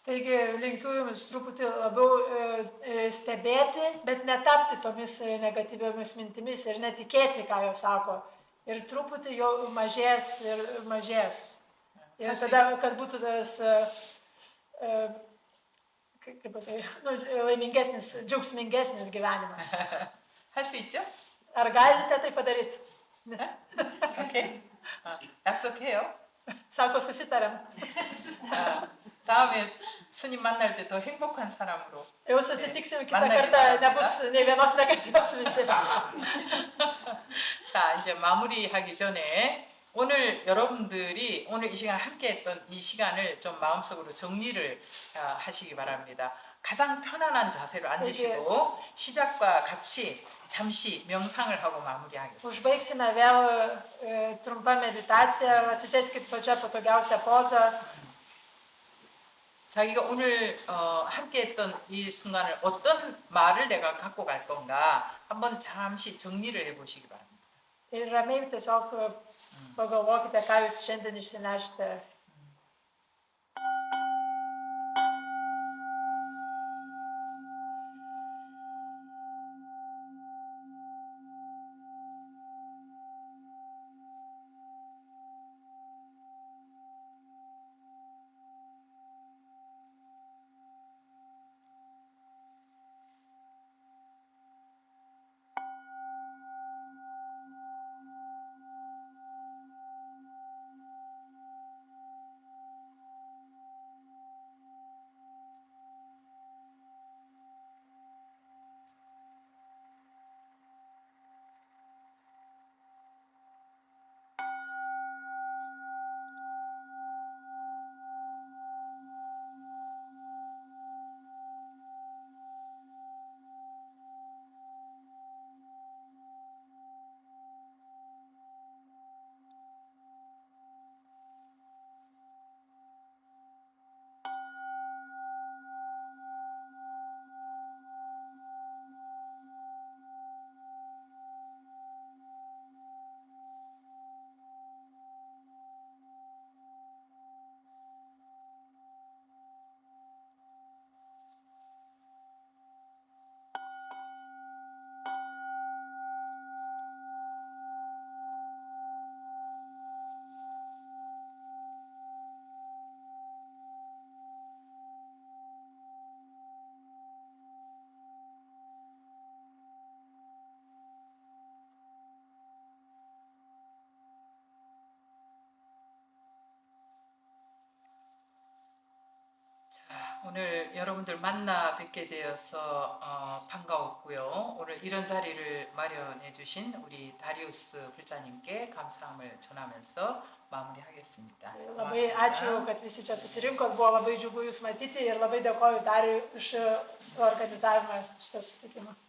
Taigi linkiu jums truputį labiau stebėti, bet netapti tomis negatyviomis mintimis ir netikėti, ką jos sako. Ir truputį jo mažės ir mažės. Ir tada, kad būtų tas kaip pasakyti, laimingesnis, džiaugsmingesnis gyvenimas. 할 수 있죠? Ar galite tai padaryti? 오케이. 약속해요. Sako, susitarėm. 다음에 스님 만날 때 더 행복한 사람으로. Jau susitiksim kitą kartą, nebus nei vienos negatyvios mintis. 자, 이제 마무리하기 전에 오늘 여러분들이 오늘 이 시간 함께했던 이 시간을 좀 마음속으로 정리를 하시기 바랍니다. 가장 편안한 자세로 앉으시고 시작과 같이 잠시 명상을 하고 마무리하겠습니다. Užbaigsime vėl trumpą meditaciją, atsisėskit pačią patogiausią pozą. 자기가 오늘 함께했던 이 순간을 어떤 말을 내가 갖고 갈 건가 한번 잠시 정리를 해보시기 바랍니다. Ir ramiai tiesiog pagalvokite, ką jūs šiandien išsinešite 오늘 여러분들 만나 뵙게 되어서 반가웠고요. 오늘 이런 자리를 마련해 주신 우리 다리우스 불자님께 감사함을 전하면서 마무리하겠습니다. Labai ačiū, kad visi čia susirinkot, buvo labai džiugu jūs matyti ir labai dėkoju Dariui už organizavimą šitą susitikimą.